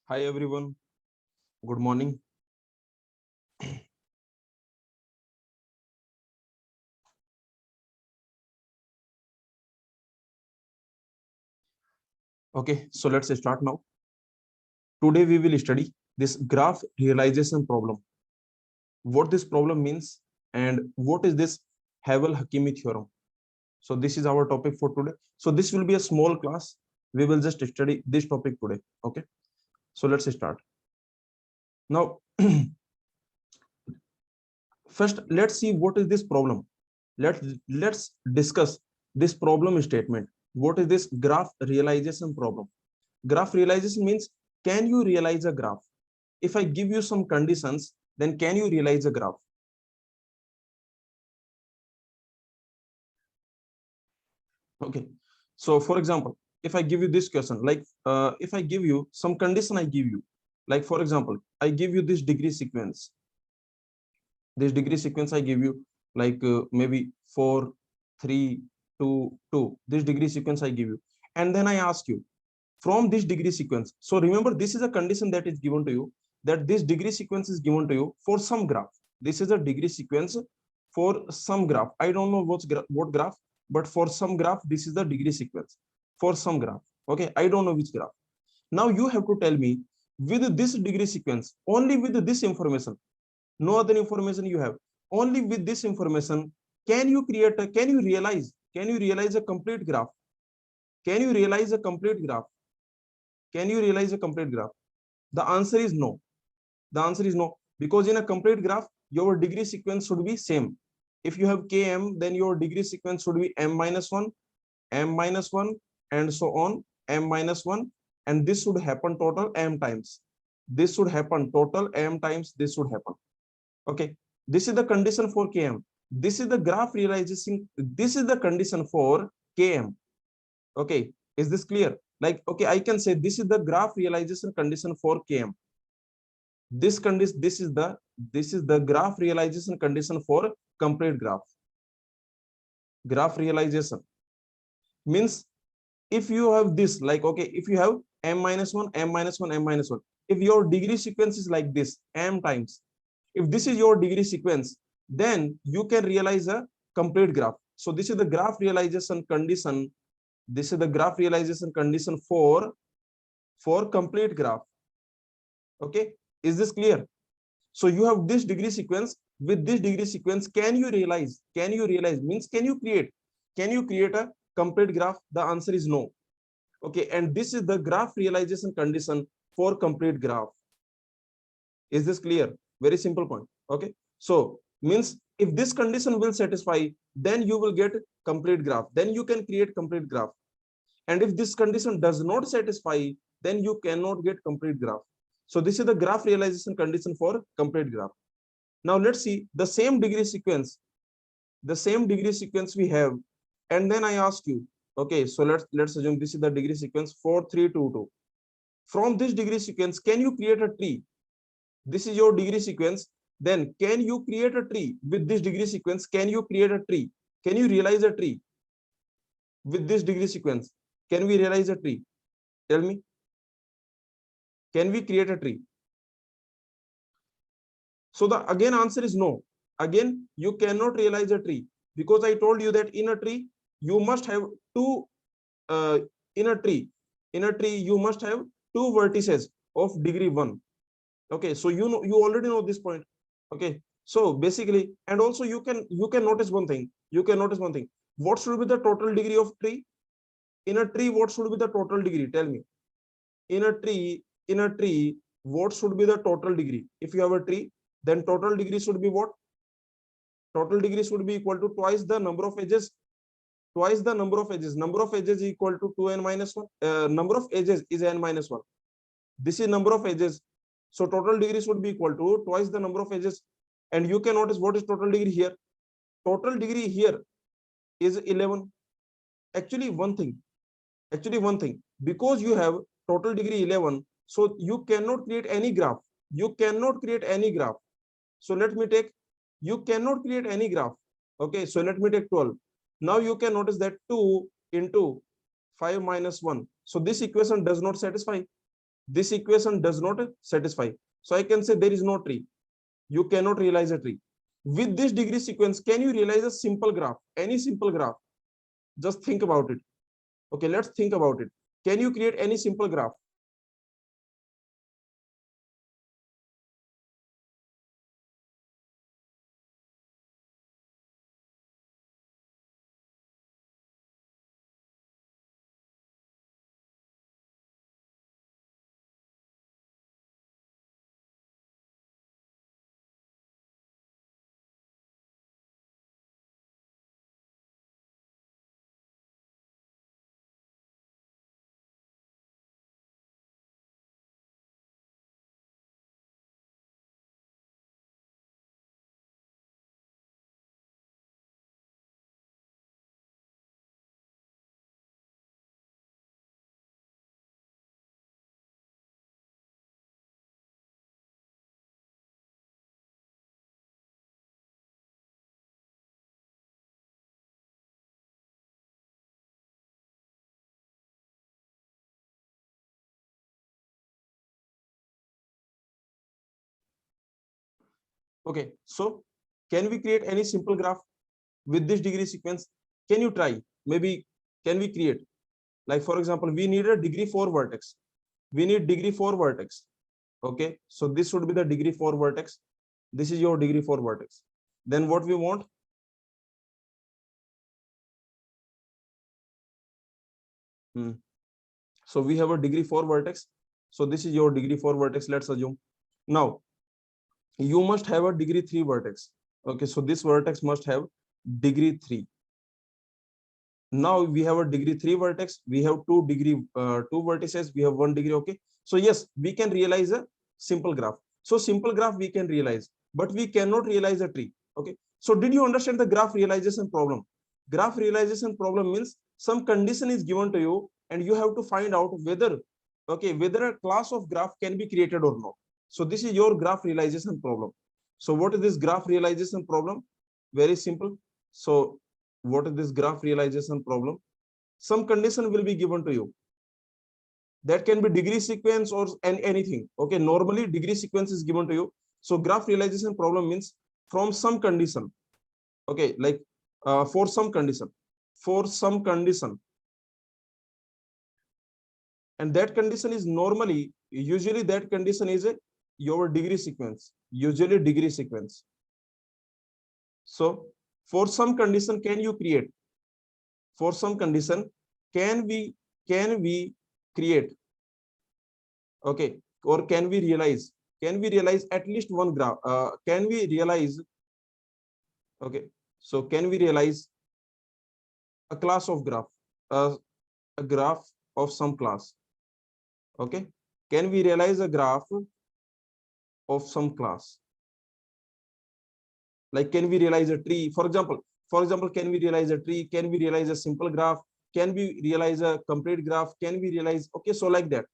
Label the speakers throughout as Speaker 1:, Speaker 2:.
Speaker 1: Hi everyone, good morning. Okay, so let's start now. Today we will study this graph realization problem. What this problem means and what is this Havel Hakimi theorem. So this is our topic for today. So this will be a small class. We will just study this topic today. Okay, so let's start. Now, first let's see what is this problem. Let's discuss this problem statement. What is this graph realization problem? Graph realization means, can you realize a graph? If I give you some conditions, then can you realize a graph? Okay. So for example, if I give you this question, like if I give you some condition, I give you, like for example, I give you this degree sequence. This degree sequence I give you, like maybe 4, 3, 2, 2. This degree sequence I give you. And then I ask you, from this degree sequence. So remember, this is a condition that is given to you, that this degree sequence is given to you for some graph. This is a degree sequence for some graph. I don't know what graph, but for some graph, this is the degree sequence for some graph. Okay, I don't know which graph. Now you have to tell me, with this degree sequence, only with this information, no other information you have, only with this information, can you can you realize a complete graph? Can you realize a complete graph? Can you realize a complete graph? The answer is no. The answer is no, because in a complete graph, your degree sequence should be same. If you have km, then your degree sequence should be m minus 1, and so on, m minus 1, and this should happen total m times. This should happen total m times, this should happen. Okay, this is the condition for km. This is the graph realization. This is the condition for km. Okay, is this clear? Like, okay, I can say this is the graph realization condition for km. This condition, this is the graph realization condition for complete graph. Graph realization means, if you have this, like, okay, if you have m minus 1, m minus 1, m minus 1, if your degree sequence is like this, m times, if this is your degree sequence, then you can realize a complete graph. So this is the graph realization condition. This is the graph realization condition for complete graph. Okay, is this clear? So you have this degree sequence. With this degree sequence, can you realize? Can you realize means, can you create? Can you create a complete graph? The answer is no. Okay, and this is the graph realization condition for complete graph. Is this clear? Very simple point. Okay, so means, if this condition will satisfy, then you will get complete graph. Then you can create complete graph. And if this condition does not satisfy, then you cannot get complete graph. So this is the graph realization condition for complete graph. Now let's see the same degree sequence. The same degree sequence we have, and then I ask you, okay, so let's assume this is the degree sequence 4, 3, 2, 2. From this degree sequence, can you create a tree? This is your degree sequence. Then can you create a tree with this degree sequence? Can you create a tree? Can you realize a tree with this degree sequence? Can we realize a tree? Tell me. Can we create a tree? So the again answer is no. Again, you cannot realize a tree, because I told you that in a tree you must have two. In a tree, you must have two vertices of degree 1. Okay, so you know, you already know this point. Okay, so basically, and also you can notice one thing. You can notice one thing. What should be the total degree of tree? In a tree, what should be the total degree? Tell me. In a tree, what should be the total degree? If you have a tree, then total degree should be what? Total degree should be equal to twice the number of edges. Twice the number of edges. Number of edges is equal to 2n minus 1. Number of edges is n minus 1. This is number of edges. So total degree should be equal to twice the number of edges. And you can notice what is total degree here. Total degree here is 11. Actually, one thing. Because you have total degree 11, so you cannot create any graph. You cannot create any graph. So let me take, you cannot create any graph. Okay, so let me take 12. Now you can notice that 2 into 5 minus 1. So this equation does not satisfy. this equation does not satisfy. So I can say there is no tree. You cannot realize a tree. With this degree sequence, can you realize a simple graph? Any simple graph? Just think about it. Okay, let's think about it. Can you create any simple graph? Okay, so can we create any simple graph with this degree sequence? Can you try? Maybe can we create? Like for example, we need a degree 4 vertex. We need degree 4 vertex. Okay, so this should be the degree 4 vertex. This is your degree 4 vertex. Then what we want? So we have a degree 4 vertex. So this is your degree 4 vertex. Let's assume. Now you must have a degree 3 vertex. Okay, so this vertex must have degree 3. Now we have a degree 3 vertex. We have 2 vertices. We have 1 degree. Okay, so yes, we can realize a simple graph. So simple graph we can realize, but we cannot realize a tree. Okay, so did you understand the graph realization problem? Graph realization problem means some condition is given to you and you have to find out whether, okay, whether a class of graph can be created or not. So this is your graph realization problem. So what is this graph realization problem? Very simple. So what is this graph realization problem? Some condition will be given to you. That can be degree sequence or anything. Okay, normally degree sequence is given to you. So graph realization problem means from some condition. Okay, like for some condition, and that condition is normally, usually that condition is your degree sequence, usually degree sequence. So for some condition, can you create? For some condition, can we create? Okay, or can we realize? Can we realize at least one graph? Can we realize? Okay, so can we realize a class of graph? A graph of some class. Okay, can we realize a graph of some class? Like, can we realize a tree? For example, can we realize a tree? Can we realize a simple graph? Can we realize a complete graph? Can we realize? Okay, so like that.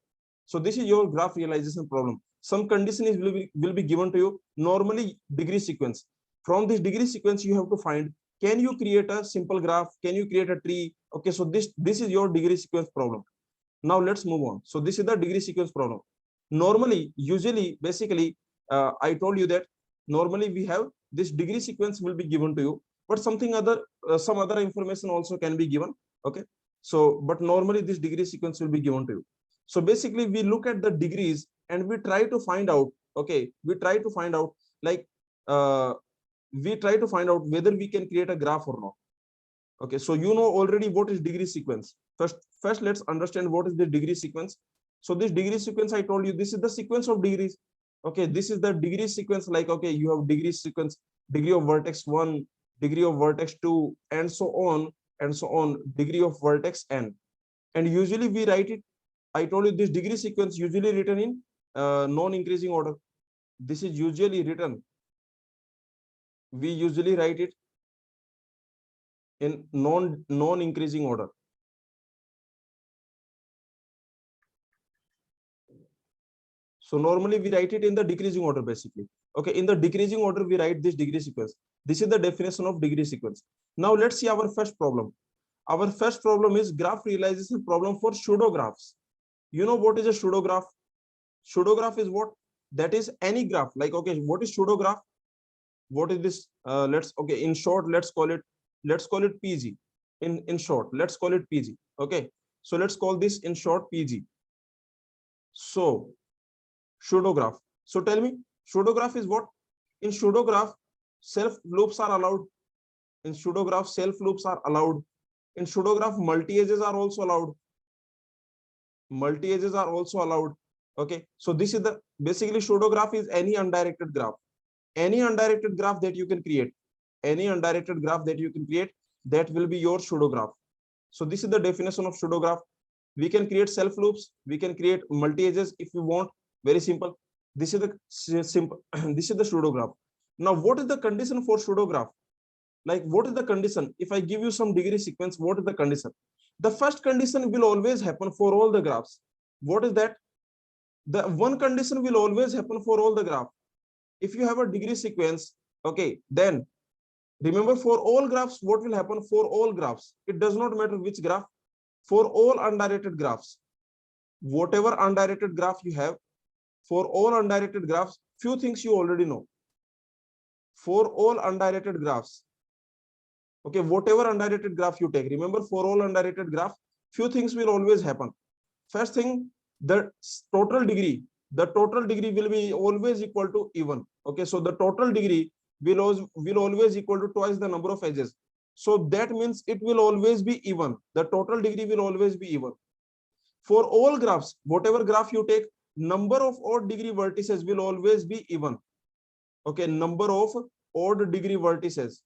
Speaker 1: So this is your graph realization problem. Some condition is will be given to you. Normally degree sequence. From this degree sequence, you have to find, can you create a simple graph? Can you create a tree? Okay, so this is your degree sequence problem. Now let's move on. So this is the degree sequence problem. Normally, usually, basically, I told you that normally we have this degree sequence will be given to you, but something other, some other information also can be given. Okay, so but normally this degree sequence will be given to you. So basically, we look at the degrees and we try to find out. Okay, we try to find out, like we try to find out whether we can create a graph or not. Okay, so you know already what is degree sequence. First let's understand what is the degree sequence. So this degree sequence, I told you, this is the sequence of degrees. Okay, this is the degree sequence. Like, okay, you have degree sequence, degree of vertex 1, degree of vertex 2, and so on and so on, degree of vertex n. And usually we write it, I told you, this degree sequence usually written in non-increasing order. This is usually written, we usually write it in non-increasing order. So normally we write it in the decreasing order, basically. Okay, in the decreasing order, we write this degree sequence. This is the definition of degree sequence. Now let's see our first problem. Our first problem is graph realization problem for pseudographs. You know what is a pseudograph? Pseudograph is what? That is any graph. Like, okay, what is pseudograph? What is this? Okay, in short, let's call it PG. In short, let's call it PG. Okay, so let's call this in short PG. So pseudograph. So tell me, pseudograph is what? In pseudograph, self loops are allowed. In pseudograph, self loops are allowed. In pseudograph, multi-edges are also allowed. Multi-edges are also allowed. Okay, so this is the basically pseudograph is any undirected graph. Any undirected graph that you can create. Any undirected graph that you can create, that will be your pseudograph. So this is the definition of pseudograph. We can create self loops. We can create multi-edges if we want. Very simple. This is the simple. This is the pseudograph. Now, what is the condition for pseudograph? Like, what is the condition? If I give you some degree sequence, what is the condition? The first condition will always happen for all the graphs. What is that? The one condition will always happen for all the graph. If you have a degree sequence, okay, then remember, for all graphs, what will happen for all graphs? It does not matter which graph. For all undirected graphs, whatever undirected graph you have, for all undirected graphs, few things you already know. For all undirected graphs, okay, whatever undirected graph you take, remember, for all undirected graph, few things will always happen. First thing, the total degree will be always equal to even. Okay, so the total degree will always equal to twice the number of edges. So that means it will always be even. The total degree will always be even. For all graphs, whatever graph you take, number of odd degree vertices will always be even. Okay, number of odd degree vertices.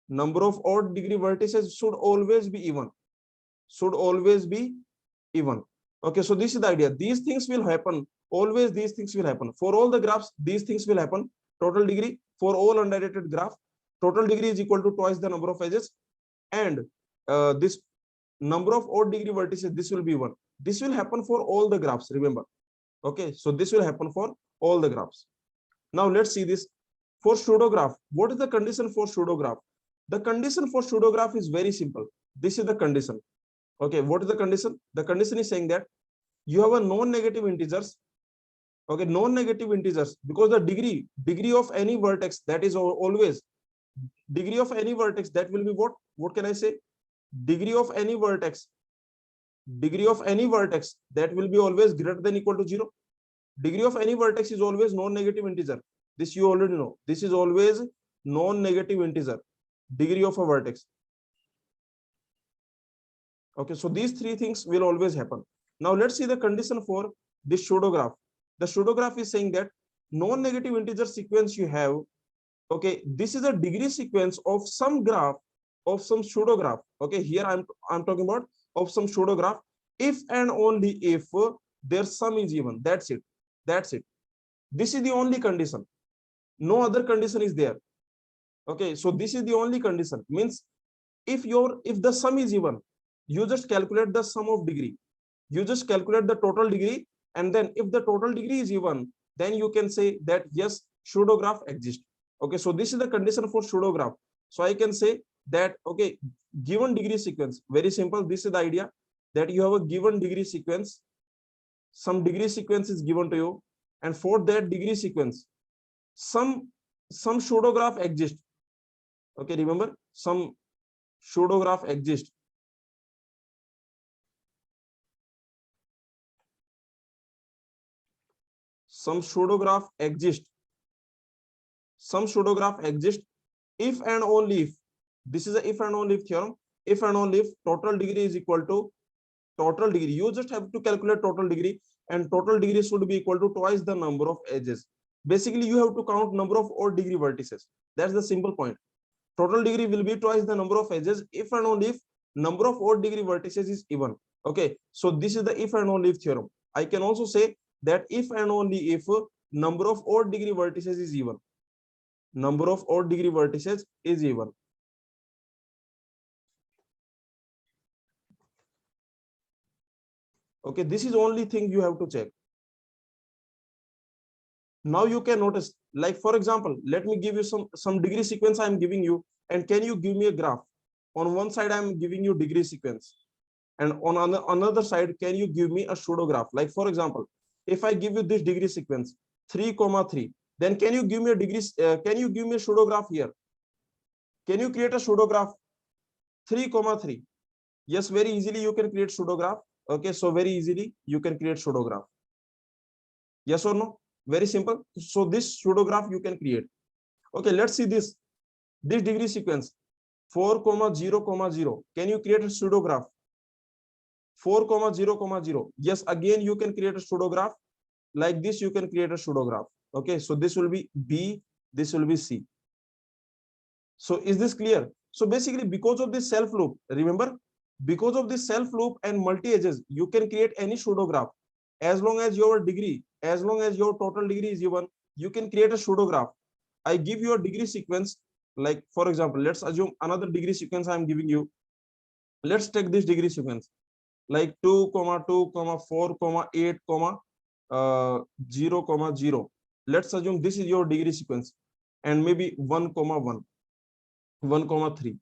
Speaker 1: Number of odd degree vertices should always be even. Should always be even. Okay, so this is the idea. These things will happen. Always these things will happen. For all the graphs, these things will happen. Total degree for all undirected graph, total degree is equal to twice the number of edges. And this number of odd degree vertices, this will be one. This will happen for all the graphs, remember. Okay, so this will happen for all the graphs. Now let's see this. For pseudograph, what is the condition for pseudograph? The condition for pseudograph is very simple. This is the condition. Okay, what is the condition? The condition is saying that you have a non-negative integers. Okay, non-negative integers, because the degree of any vertex, that is always degree of any vertex, that will be what can I say? Degree of any vertex that will be always greater than equal to 0. Degree of any vertex is always non-negative integer. This you already know. This is always non-negative integer, degree of a vertex. Okay, so these three things will always happen. Now let's see the condition for this pseudograph. The pseudograph is saying that non-negative integer sequence you have, okay, this is a degree sequence of some graph, of some pseudograph. Okay, here I'm talking about of some pseudograph, if and only if their sum is even. That's it. That's it. This is the only condition. No other condition is there. Okay, so this is the only condition. Means if the sum is even, you just calculate the sum of degree. You just calculate the total degree, and then if the total degree is even, then you can say that yes, pseudograph exists. Okay, so this is the condition for pseudograph. So I can say that, okay, given degree sequence, very simple. This is the idea, that you have a given degree sequence, some degree sequence is given to you, and for that degree sequence, some pseudograph exists. Okay, remember, some pseudograph exists. Some pseudograph exists. Some pseudograph exists if and only if, this is a if and only if theorem, if and only if total degree is equal to total degree. You just have to calculate total degree, and total degree should be equal to twice the number of edges. Basically, you have to count number of odd degree vertices. That's the simple point. Total degree will be twice the number of edges if and only if number of odd degree vertices is even. Okay, so this is the if and only if theorem. I can also say that if and only if number of odd degree vertices is even. Number of odd degree vertices is even. Okay, this is only thing you have to check. Now you can notice, like for example, let me give you some degree sequence I am giving you, and can you give me a graph? On one side I am giving you degree sequence, and on another side, can you give me a pseudograph? Like for example, if I give you this degree sequence 3, 3, then can you give me a degree? Can you give me a pseudograph here? Can you create a pseudograph 3, 3? Yes, very easily you can create pseudograph. Okay, so very easily you can create pseudograph. Yes or no? Very simple. So this pseudograph you can create. Okay, let's see this degree sequence 4, 0, 0. Can you create a pseudograph? 4, 0, 0. Yes, again you can create a pseudograph like this. You can create a pseudograph. Okay, so this will be B, this will be C. So is this clear? So basically, because of this self loop, remember, because of this self loop and multi edges, you can create any pseudograph as long as your degree, as long as your total degree is given, you can create a pseudograph. I give you a degree sequence, like for example, let's assume another degree sequence I am giving you. Let's take this degree sequence like 2, 2, 4, 8, 0, 0. Let's assume this is your degree sequence and maybe 1, 1, 1, 3.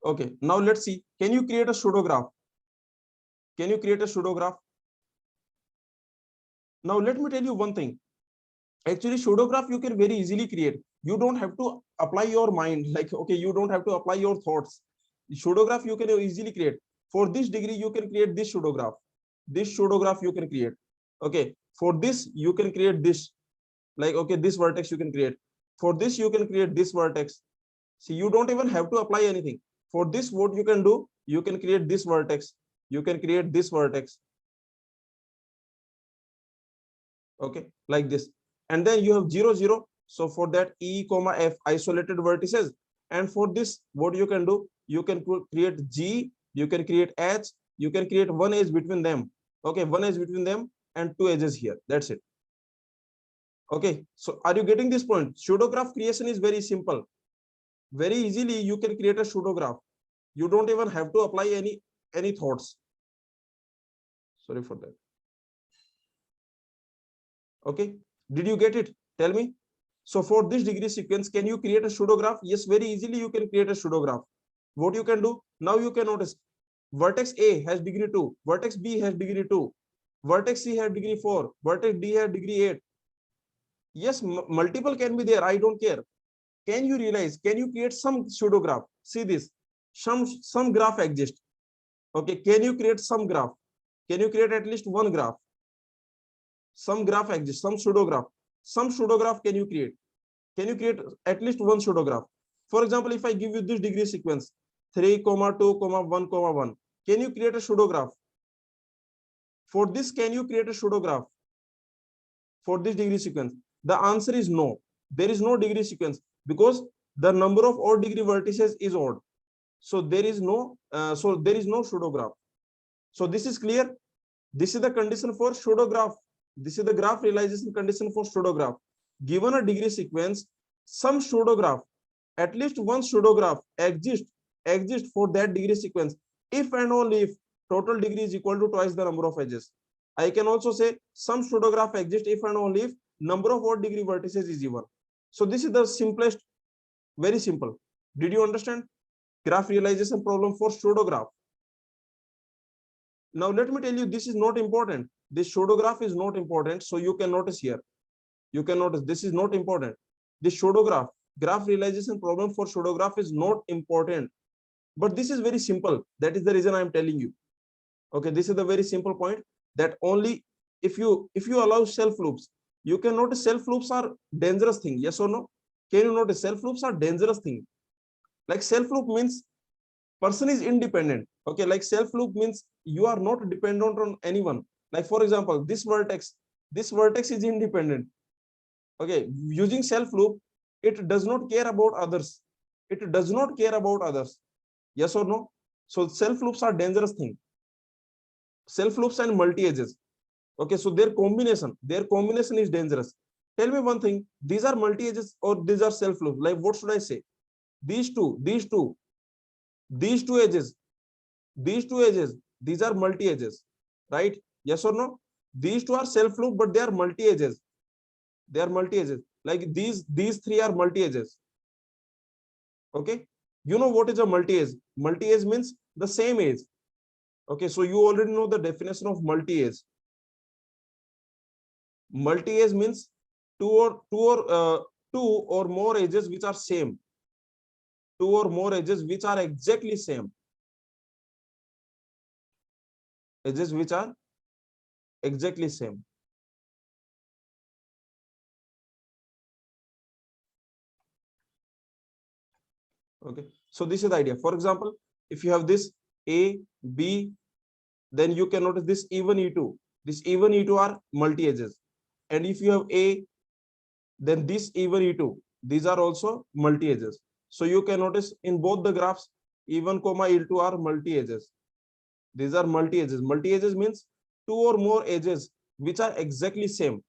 Speaker 1: Okay, now let's see. Can you create a pseudograph? Can you create a pseudograph? Now let me tell you one thing. Actually, pseudograph you can very easily create. You don't have to apply your mind. Like, okay, you don't have to apply your thoughts. Pseudograph you can easily create. For this degree, you can create this pseudograph. This pseudograph you can create. Okay, for this you can create this. Like, okay, this vertex you can create. For this you can create this vertex. See, you don't even have to apply anything. For this, what you can do, you can create this vertex. You can create this vertex. Okay, like this. And then you have 0, 0. So for that E, F isolated vertices. And for this, what you can do, you can create G, you can create H, you can create one edge between them. Okay, one edge between them and two edges here. That's it. Okay, so are you getting this point? Pseudograph creation is very simple. Very easily you can create a pseudograph. You don't even have to apply any thoughts. Sorry for that. Okay, did you get it? Tell me. So for this degree sequence, can you create a pseudograph? Yes, very easily you can create a pseudograph. What you can do now, you can notice vertex A has degree 2, vertex B has degree 2, vertex C has degree 4, vertex D has degree 8. Yes, multiple can be there. I don't care. Can you realize? Can you create some pseudograph? See this. Some graph exists. Okay, can you create some graph? Can you create at least one graph? Some graph exists, some pseudograph. Some pseudograph can you create? Can you create at least one pseudograph? For example, if I give you this degree sequence 3, 2, 1, 1, can you create a pseudograph? For this, can you create a pseudograph? For this degree sequence, the answer is no. There is no degree sequence because the number of odd degree vertices is odd. So there is no pseudograph. So this is clear. This is the condition for pseudograph. This is the graph realization condition for pseudograph. Given a degree sequence, some pseudograph, at least one pseudograph exists for that degree sequence if and only if total degree is equal to twice the number of edges. I can also say some pseudograph exists if and only if number of odd degree vertices is even. So this is the simplest, very simple. Did you understand? Graph realization problem for pseudograph. Now let me tell you, this is not important. This pseudograph is not important. So you can notice here. You can notice this is not important. This pseudograph, graph realization problem for pseudograph is not important. But this is very simple. That is the reason I am telling you. Okay, this is the very simple point that only if you allow self loops, you can notice self loops are dangerous thing. Yes or no? Can you notice self loops are dangerous thing? Like self loop means person is independent. Okay, like self loop means you are not dependent on anyone. Like for example, this vertex is independent. Okay, using self loop, it does not care about others. It does not care about others. Yes or no? So self loops are dangerous thing. Self loops and multi edges. Okay, so their combination is dangerous. Tell me one thing, these are multi edges or these are self loops? Like what should I say? These two edges, these are multi edges, right? Yes or no? These two are self loop, but they are multi edges. They are multi edges. Like these three are multi edges. Okay, you know what is a multi edge? Multi edge means the same edge. Okay, so you already know the definition of multi edge. Multi-edge means two or more edges which are same. Two or more edges which are exactly same. Edges which are exactly same. Okay, so this is the idea. For example, if you have this A, B, then you can notice this E1, E2. This E1, E2 are multi-edges. And if you have A, then this E1, E2, these are also multi-edges. So you can notice in both the graphs, E1, E2 are multi-edges. These are multi-edges. Multi-edges means two or more edges which are exactly same.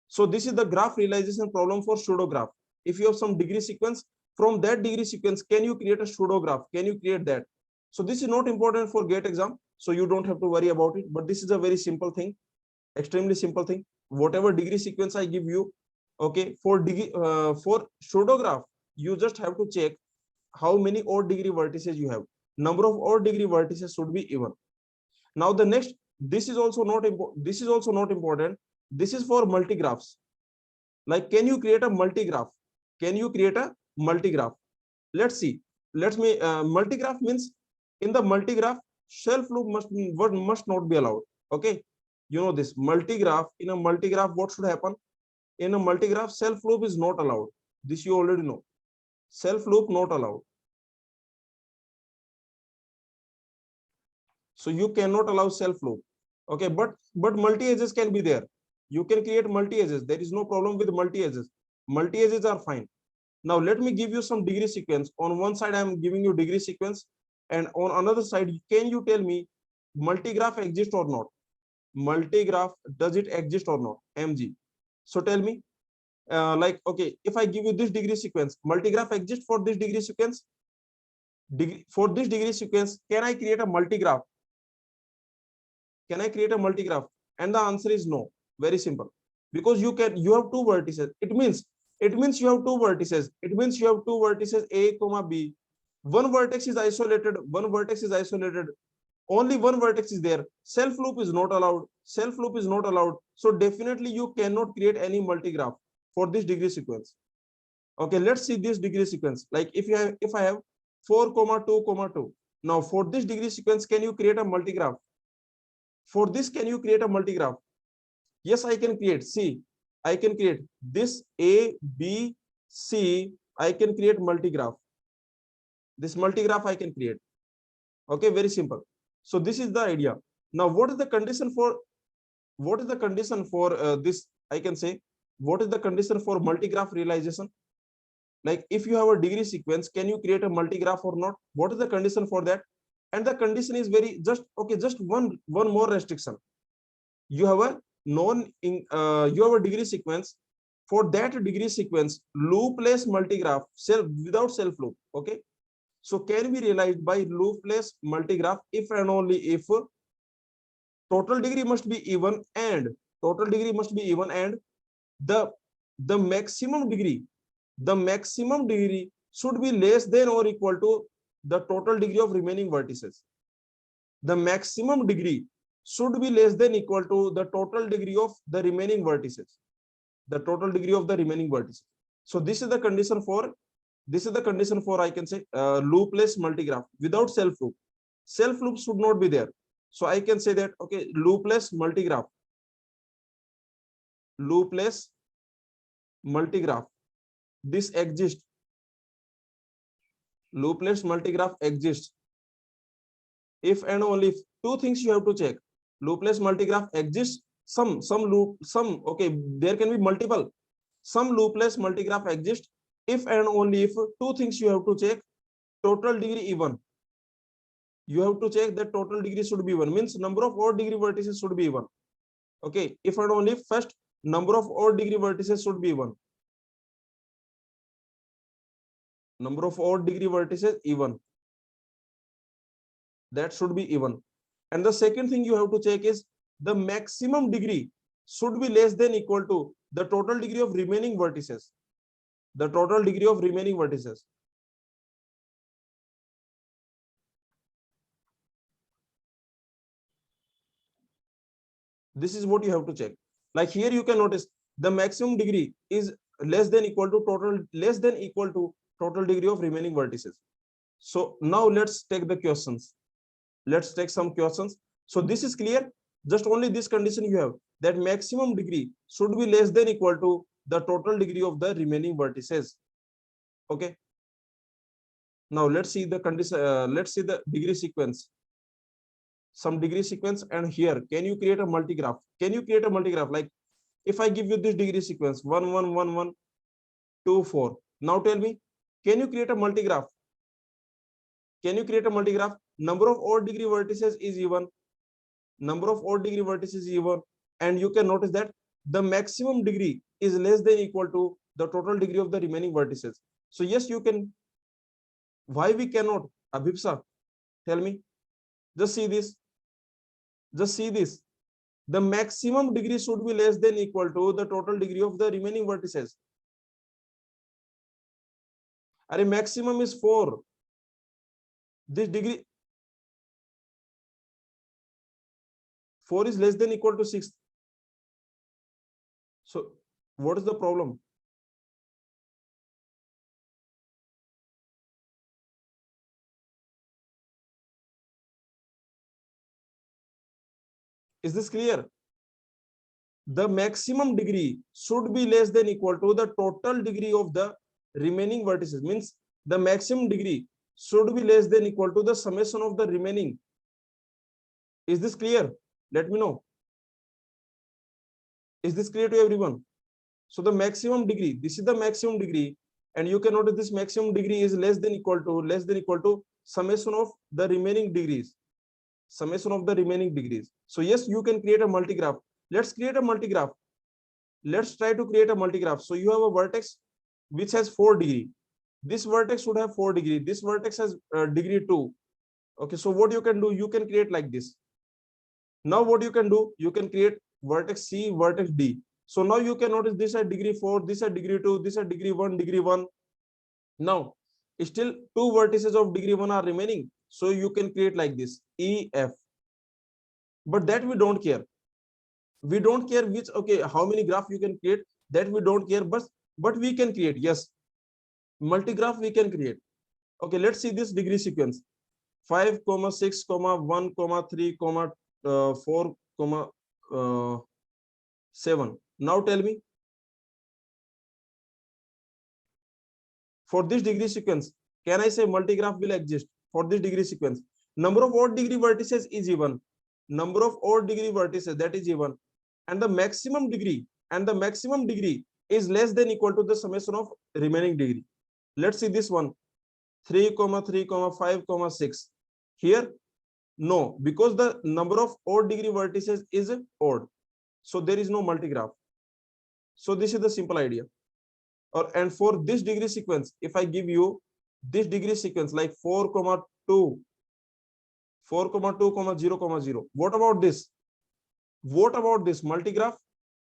Speaker 1: So this is the graph realization problem for pseudograph. If you have some degree sequence, from that degree sequence, can you create a pseudograph? Can you create that? So this is not important for GATE exam, so you don't have to worry about it. But this is a very simple thing, extremely simple thing. Whatever degree sequence I give you, okay, for pseudograph, you just have to check how many odd degree vertices you have. Number of odd degree vertices should be even. Now the next, this is also not important. This is also not important. This is for multigraphs. Like, can you create a multigraph? Can you create a multigraph? Let's see. Multigraph means in the multigraph, self loop must not be allowed. Okay, you know this multigraph. In a multigraph, what should happen? In a multigraph, self loop is not allowed. This you already know. Self loop not allowed. So you cannot allow self loop. Okay, but multi edges can be there. You can create multi edges. There is no problem with multi edges. Multi edges are fine. Now let me give you some degree sequence. On one side, I am giving you degree sequence, and on another side, can you tell me multigraph exists or not? Multigraph, does it exist or not? MG. So tell me, like, okay, if I give you this degree sequence, multigraph exists for this degree sequence. For this degree sequence, can I create a multigraph? Can I create a multigraph? And the answer is no. Very simple. Because you have two vertices. It means you have two vertices. It means you have two vertices A, comma B. One vertex is isolated. One vertex is isolated. Only one vertex is there. Self loop is not allowed. Self loop is not allowed. So definitely you cannot create any multigraph for this degree sequence. Okay, let's see this degree sequence. Like if I have 4, 2, 2. Now for this degree sequence, can you create a multigraph? For this, can you create a multigraph? Yes, I can create. See, I can create this A, B, C. I can create multigraph. This multigraph I can create. Okay, very simple. So this is the idea. Now, what is the condition for this? I can say, what is the condition for multigraph realization? Like, if you have a degree sequence, can you create a multigraph or not? What is the condition for that? And the condition is very just one more restriction. You have a you have a degree sequence. For that degree sequence, loopless multigraph without self loop. Okay, so can be realized by loopless multigraph if and only if total degree must be even and the maximum degree should be less than or equal to the total degree of remaining vertices. The maximum degree should be less than equal to the total degree of the remaining vertices. The total degree of the remaining vertices. So this is the condition for I can say loopless multigraph without self loop. Self loop should not be there. So I can say that, okay, loopless multigraph. Loopless multigraph. This exists. Loopless multigraph exists if and only if two things you have to check. Loopless multigraph exists. Okay, there can be multiple. Some loopless multigraph exists if and only if two things you have to check. Total degree even. You have to check that total degree should be even, means number of odd degree vertices should be even. Okay, if and only if first number of odd degree vertices should be even. Number of odd degree vertices even. That should be even. And the second thing you have to check is the maximum degree should be less than equal to the total degree of remaining vertices. The total degree of remaining vertices. This is what you have to check. Like here you can notice the maximum degree is less than equal to total degree of remaining vertices. So now let's take the questions. Let's take some questions. So this is clear. Just only this condition you have, that maximum degree should be less than equal to the total degree of the remaining vertices. Okay. Now let's see the condition. Let's see the degree sequence. Some degree sequence, and here can you create a multigraph? Can you create a multigraph? Like if I give you this degree sequence 1 1 1 1 2 4. Now tell me, can you create a multigraph? Can you create a multigraph? Number of odd degree vertices is even. Number of odd degree vertices is even, and you can notice that the maximum degree is less than equal to the total degree of the remaining vertices. So yes, you can. Why we cannot? Abhipsa, tell me. Just see this. Just see this. The maximum degree should be less than equal to the total degree of the remaining vertices. Are maximum is 4. This degree 4 is less than equal to 6. So what is the problem? Is this clear? The maximum degree should be less than equal to the total degree of the remaining vertices. Means the maximum degree should be less than equal to the summation of the remaining. Is this clear? Let me know. Is this clear to everyone? So the maximum degree, this is the maximum degree, and you can notice this maximum degree is less than equal to summation of the remaining degrees. Summation of the remaining degrees. So yes, you can create a multigraph. Let's create a multigraph. Let's try to create a multigraph. So you have a vertex which has 4 degree. This vertex should have 4 degree. This vertex has degree 2. Okay, so what you can do, you can create like this. Now what you can do, you can create vertex C, vertex D. So now you can notice this at degree 4, this at degree 2, this at degree 1, degree 1. Now still 2 vertices of degree 1 are remaining. So you can create like this, E, F. But that we don't care. We don't care which, okay, how many graph you can create, that we don't care, but we can create. Yes, multigraph we can create. Okay, let's see this degree sequence. 5, 6, 1, 3, 4, 7. Now tell me, for this degree sequence, can I say multigraph will exist for this degree sequence? Number of odd degree vertices is even. Number of odd degree vertices, that is even. And the maximum degree is less than equal to the summation of remaining degree. Let's see this one. 3, 3, 5, 6. Here, no, because the number of odd degree vertices is odd. So there is no multigraph. So this is the simple idea. And for this degree sequence, if I give you this degree sequence like 4, 2, 4, 2, 0, 0. What about this? What about this multigraph?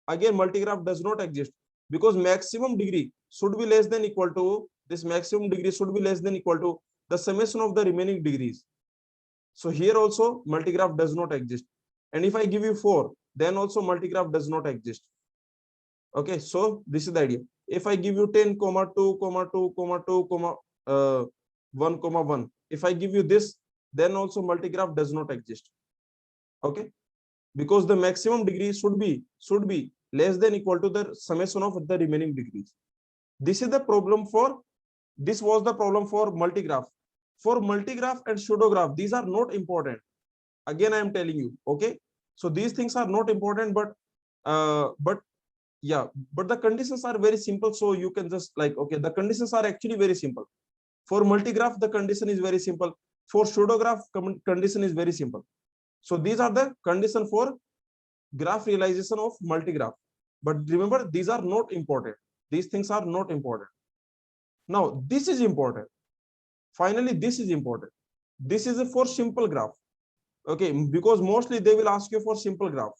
Speaker 1: Again, multigraph does not exist because maximum degree should be less than equal to, this maximum degree should be less than equal to the summation of the remaining degrees. So here also multigraph does not exist. And if I give you 4, then also multigraph does not exist. Okay, so this is the idea. If I give you 10, 2, 2, 2, 1, 1, if I give you this, then also multigraph does not exist. Okay, because the maximum degree should be less than equal to the summation of the remaining degrees. This is the problem for, this was the problem for multigraph. For multigraph and pseudograph, these are not important. Again, I am telling you, okay? So these things are not important, but the conditions are very simple. So you can just like, okay, the conditions are actually very simple. For multigraph, the condition is very simple. For pseudograph, condition is very simple. So these are the condition for graph realization of multigraph. But remember, these are not important. These things are not important. Now, this is important. Finally, this is important. This is for simple graph. Okay, because mostly they will ask you for simple graph,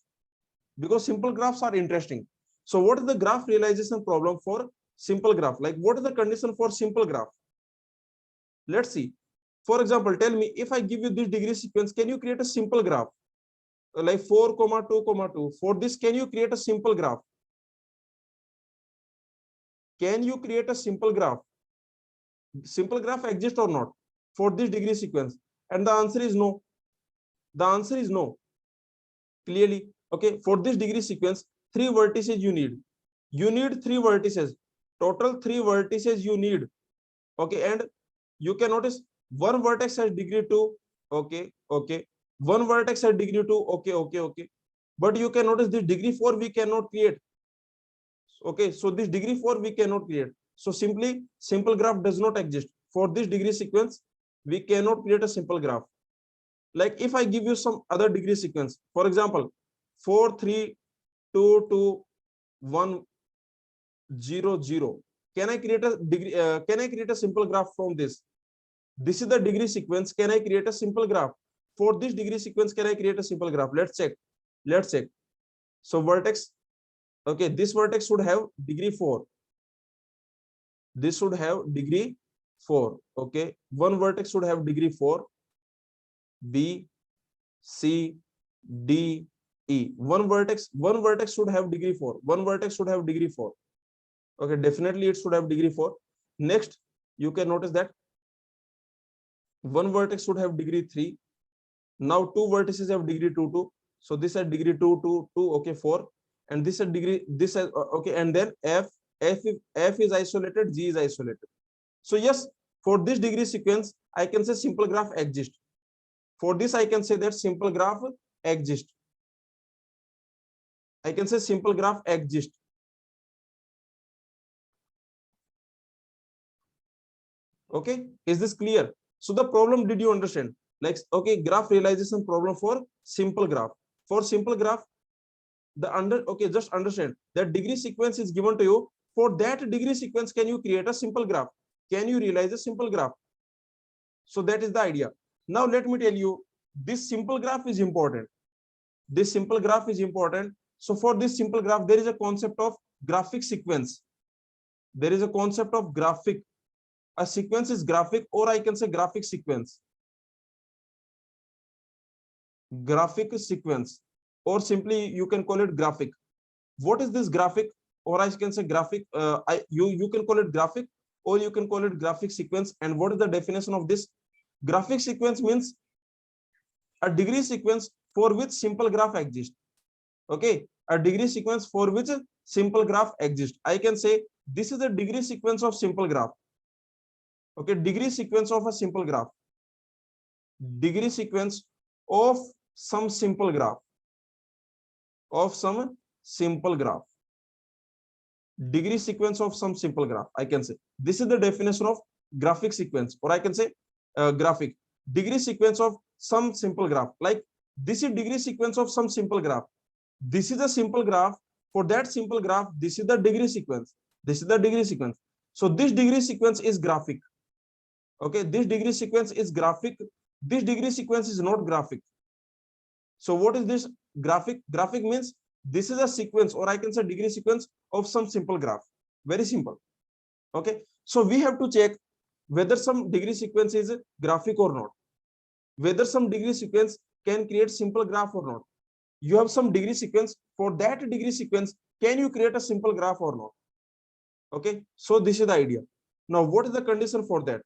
Speaker 1: because simple graphs are interesting. So what is the graph realization problem for simple graph? Like what is the condition for simple graph? Let's see. For example, tell me, if I give you this degree sequence, can you create a simple graph? like 4 comma 2 comma 2. For this, can you create a simple graph? Can you create a simple graph? Simple graph exists or not for this degree sequence? And the answer is no. The answer is no. Clearly, okay. For this degree sequence, 3 vertices you need. You need 3 vertices. Total 3 vertices you need. Okay, and you can notice one vertex has degree 2. Okay, okay. One vertex has degree 2. Okay, okay, okay. But you can notice this degree 4 we cannot create. Okay, so this degree 4 we cannot create. So simply simple graph does not exist. For this degree sequence, we cannot create a simple graph. Like if I give you some other degree sequence, for example, 4 3 2 2 1 0 0. Can I create a degree? Can I create a simple graph from this? This is the degree sequence. Can I create a simple graph? For this degree sequence, can I create a simple graph? Let's check. Let's check. So vertex, okay, this vertex should have degree 4. This should have degree 4. Okay, one vertex should have degree 4. B, C, D, E. One vertex should have degree 4. One vertex should have degree 4. Okay, definitely it should have degree 4. Next, you can notice that one vertex should have degree 3. Now two vertices have degree 2 2. So this has degree 2 2 2. Okay, 4. And this has degree, this has okay, and then F is isolated, G is isolated. So yes, for this degree sequence, I can say simple graph exists. For this, I can say that simple graph exists. I can say simple graph exists. Okay, is this clear? So the problem, did you understand? Like, okay, graph realization problem for simple graph. For simple graph, okay, just understand that degree sequence is given to you. For that degree sequence, can you create a simple graph? Can you realize a simple graph? So that is the idea. Now let me tell you, this simple graph is important. This simple graph is important. So for this simple graph, there is a concept of graphic sequence. There is a concept of graphic. A sequence is graphic, or I can say graphic sequence. Graphic sequence, or simply you can call it graphic. What is this graphic? Or I can say graphic. You can call it graphic, or you can call it graphic sequence. And what is the definition of this? Graphic sequence means a degree sequence for which simple graph exists. Okay, a degree sequence for which simple graph exists. I can say this is a degree sequence of simple graph. Okay, degree sequence of a simple graph. Degree sequence of some simple graph. Of some simple graph. Degree sequence of some simple graph. I can say this is the definition of graphic sequence, or I can say graphic. Degree sequence of some simple graph. Like this is degree sequence of some simple graph. This is a simple graph. For that simple graph, this is the degree sequence. This is the degree sequence. So this degree sequence is graphic. Okay, this degree sequence is graphic. This degree sequence is not graphic. So what is this graphic? Graphic means this is a sequence, or I can say degree sequence of some simple graph. Very simple. Okay, so we have to check whether some degree sequence is graphic or not. Whether some degree sequence can create simple graph or not. You have some degree sequence. For that degree sequence, can you create a simple graph or not? Okay, so this is the idea. Now, what is the condition for that?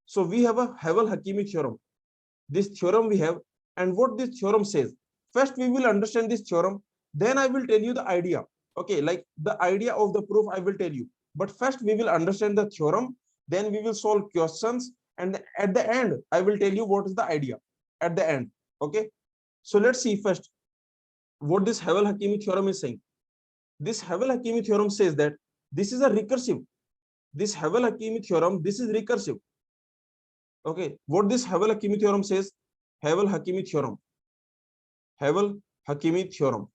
Speaker 1: So we have a Havel Hakimi theorem. This theorem we have, and what this theorem says. First, we will understand this theorem. Then I will tell you the idea. Okay, like the idea of the proof I will tell you. But first, we will understand the theorem. Then we will solve questions. And at the end, I will tell you what is the idea. At the end. Okay. So let's see first what this Havel Hakimi theorem is saying. This Havel Hakimi theorem says that this is a recursive. This Havel Hakimi theorem, this is recursive. Okay, what this Havel Hakimi theorem says? Havel Hakimi theorem. Havel Hakimi theorem.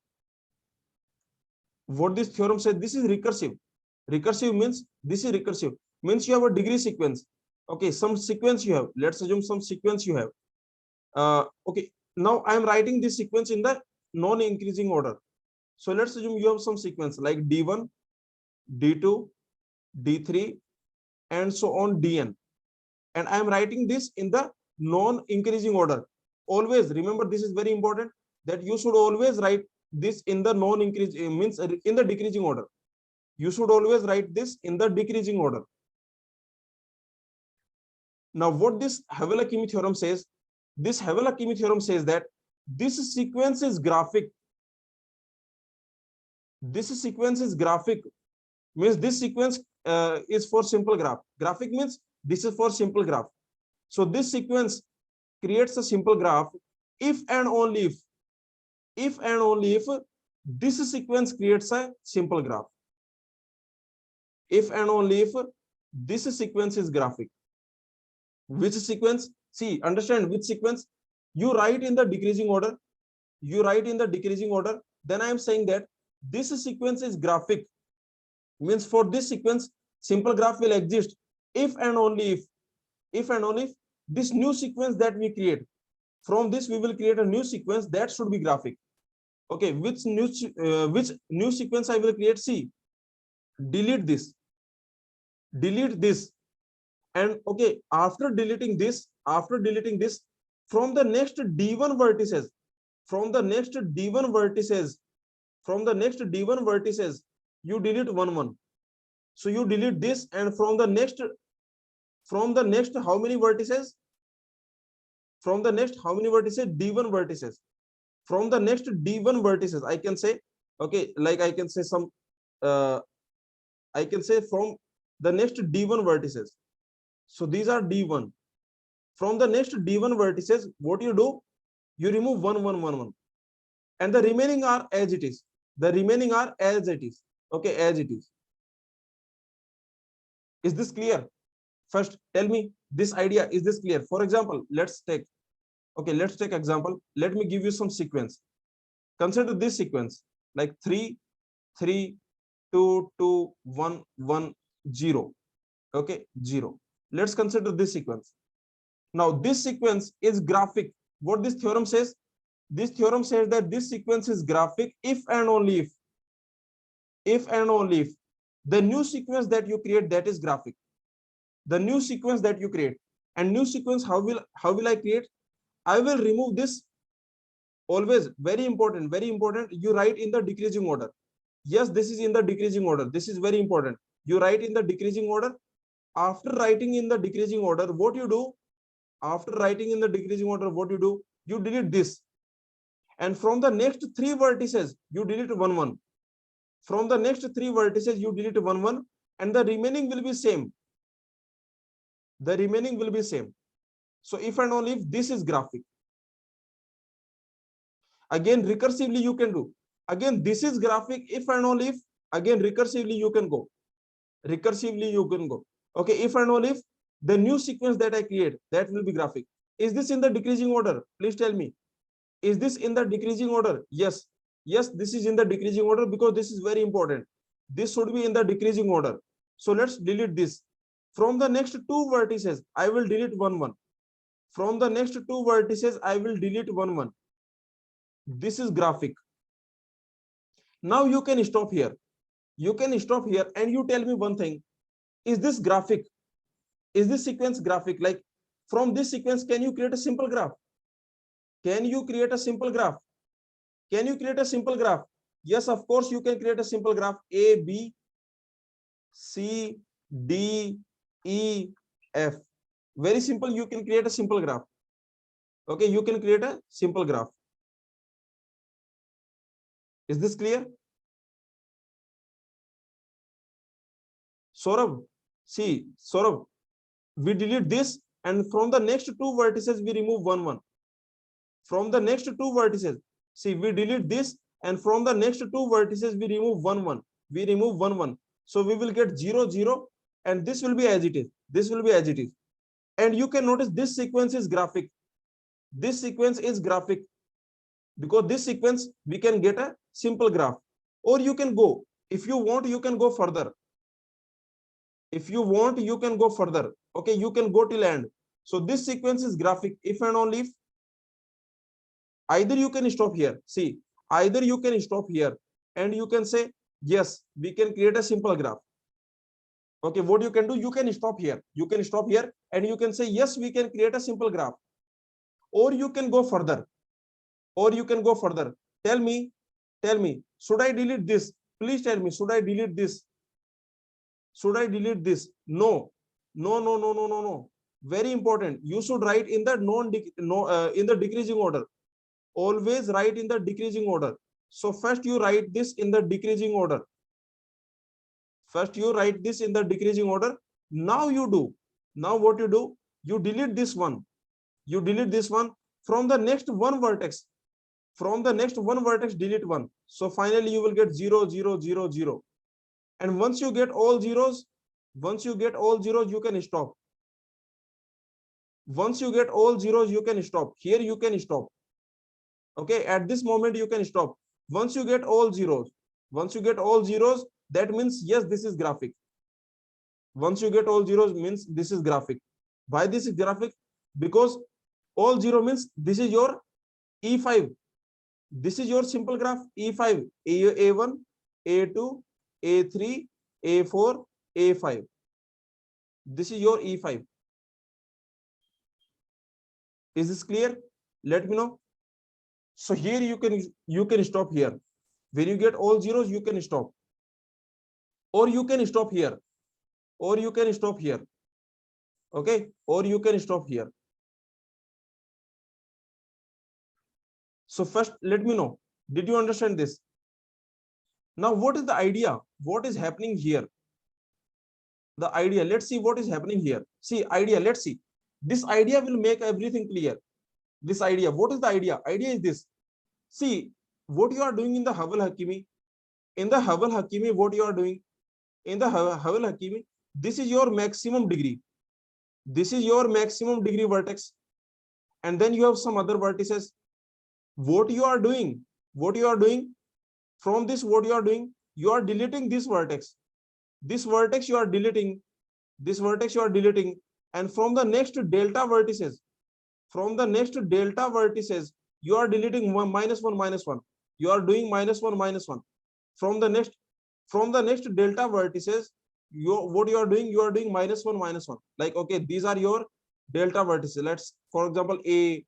Speaker 1: What this theorem says? This is recursive. Recursive means this is recursive. Means you have a degree sequence. Okay, some sequence you have. Let's assume some sequence you have. Okay, now I am writing this sequence in the non-increasing order. So let's assume you have some sequence like D1, D2, D3, and so on Dn. And I am writing this in the non-increasing order. Always remember, this is very important. that you should always write this in the non-increase means in the decreasing order. You should always write this in the decreasing order. Now, what this Havel Hakimi theorem says, this Havel Hakimi theorem says that this sequence is graphic. This sequence is graphic, means this sequence is for simple graph. Graphic means this is for simple graph. So this sequence creates a simple graph if and only if and only if this sequence creates a simple graph. If and only if this sequence is graphic. Which sequence? See, understand which sequence. You write in the decreasing order. You write in the decreasing order. Then I am saying that this sequence is graphic. Means for this sequence, simple graph will exist if and only if this new sequence that we create, from this we will create a new sequence that should be graphic. Okay, which new sequence I will create? See, delete this, and okay, after deleting this, from the next d1 vertices, from the next d1 vertices, you delete 1 1. So you delete this, and from the next how many vertices? From the next how many vertices? D1 vertices. From the next D1 vertices, I can say, okay, like I can say some, I can say from the next D1 vertices. So these are D1. From the next D1 vertices, what you do? You remove 1 1 1 1, and the remaining are as it is. The remaining are as it is. Okay, as it is. Is this clear? First, tell me this idea. Is this clear? For example, let's take example. Let me give you some sequence. Consider this sequence like 3 3 2 2 1 1 0. Okay, 0. Let's consider this sequence. Now this sequence is graphic. What this theorem says? This theorem says that this sequence is graphic if and only if the new sequence that you create, that is graphic. The new sequence that you create, and new sequence, how will I create? I will remove this. Always very important, you write in the decreasing order. Yes, this is in the decreasing order. This is very important. You write in the decreasing order. After writing in the decreasing order, what you do? After writing in the decreasing order, what you do? You delete this, and from the next 3 vertices, you delete 1 1. From the next 3 vertices, you delete 1 1, and the remaining will be same. The remaining will be same. So if and only if this is graphic. Again, recursively you can do. Again, this is graphic if and only if. Again, recursively you can go. Okay, if and only if the new sequence that I create, that will be graphic. Is this in the decreasing order? Please tell me. Is this in the decreasing order? Yes. Yes, this is in the decreasing order, because this is very important. This should be in the decreasing order. So let's delete this. From the next 2 vertices, I will delete 1 1. From the next 2 vertices, I will delete 1 1. This is graphic. Now you can stop here. You can stop here and you tell me one thing. Is this graphic? Is this sequence graphic? Like from this sequence, can you create a simple graph? Can you create a simple graph? Can you create a simple graph? Yes, of course you can create a simple graph. A, B, C, D, E, F. Very simple. You can create a simple graph. Okay, you can create a simple graph. Is this clear? Saurabh, see, Saurabh, we delete this, and from the next 2 vertices, we remove 1 1. From the next 2 vertices, see, we delete this, and from the next 2 vertices, we remove 1 1. We remove 1 1. So we will get 0 0, and this will be as it is. This will be as it is. And you can notice this sequence is graphic. This sequence is graphic, because this sequence we can get a simple graph. Or you can go, if you want, you can go further. If you want, you can go further. Okay, you can go till end. So this sequence is graphic if and only if. Either you can stop here. See, either you can stop here and you can say, yes, we can create a simple graph. Okay, what you can do, you can stop here. You can stop here and you can say, yes, we can create a simple graph. Or you can go further. Or you can go further. Tell me, should I delete this? Please tell me, should I delete this? Should I delete this? No, no, no, no, no, no, no. Very important. You should write in the in the decreasing order. Always write in the decreasing order. So first you write this in the decreasing order. First you write this in the decreasing order. Now you do. Now what you do? You delete this one. You delete this one from the next one vertex. From the next one vertex, delete one. So finally you will get 0, 0, 0, 0. And once you get all zeros, you can stop. Once you get all zeros, you can stop. Here you can stop. Okay, at this moment you can stop. Once you get all zeros, that means yes, this is graphic. Once you get all zeros means this is graphic. Why this is graphic? Because all zero means this is your E5. This is your simple graph E5, A1, A2, A3, A4, A5. This is your E5. Is this clear? Let me know. So here you can stop here. When you get all zeros, you can stop. Or you can stop here. Or you can stop here. Okay? Or you can stop here. So first, let me know. Did you understand this? Now, what is the idea? What is happening here? The idea. Let's see what is happening here. See, idea. Let's see. This idea will make everything clear. This idea. What is the idea? Idea is this. See, what you are doing in the Havel Hakimi. In the Havel Hakimi, what you are doing? In the Havel Hakimi, this is your maximum degree. This is your maximum degree vertex. And then you have some other vertices. What you are doing from this, you are deleting this vertex. This vertex you are deleting. And from the next delta vertices, you are deleting minus one. You are doing minus one. From the next delta vertices, you are doing minus one. Like, okay, these are your delta vertices. Let's, for example, A,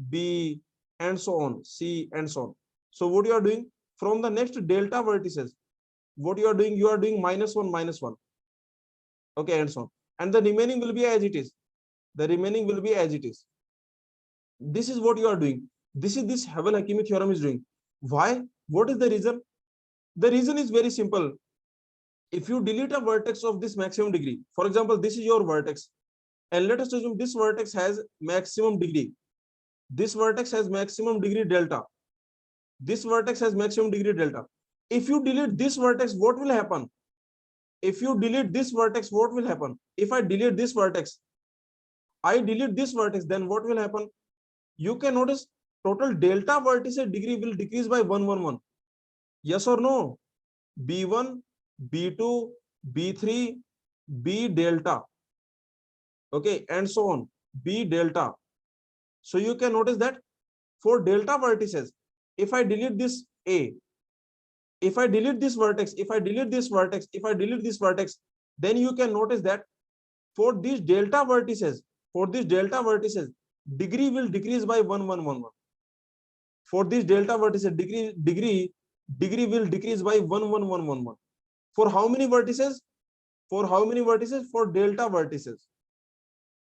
Speaker 1: B, and so on, C, and so on. So what you are doing from the next delta vertices, you are doing minus one. Okay, and so on. And the remaining will be as it is. This is what you are doing. This Havel Hakimi theorem is doing. Why? What is the reason? The reason is very simple. If you delete a vertex of this maximum degree, for example, this is your vertex, and let us assume this vertex has maximum degree. This vertex has maximum degree delta. This vertex has maximum degree delta. If you delete this vertex, what will happen? If you delete this vertex, what will happen? If I delete this vertex, then what will happen? You can notice total delta vertex degree will decrease by 1. Yes or no? B1, B2, B3, B delta. Okay, and so on. B delta. So you can notice that for delta vertices, if I delete this A, if I delete this vertex, then you can notice that for these delta vertices, degree will decrease by 1. For these delta vertices, degree will decrease by 1. For how many vertices? For delta vertices.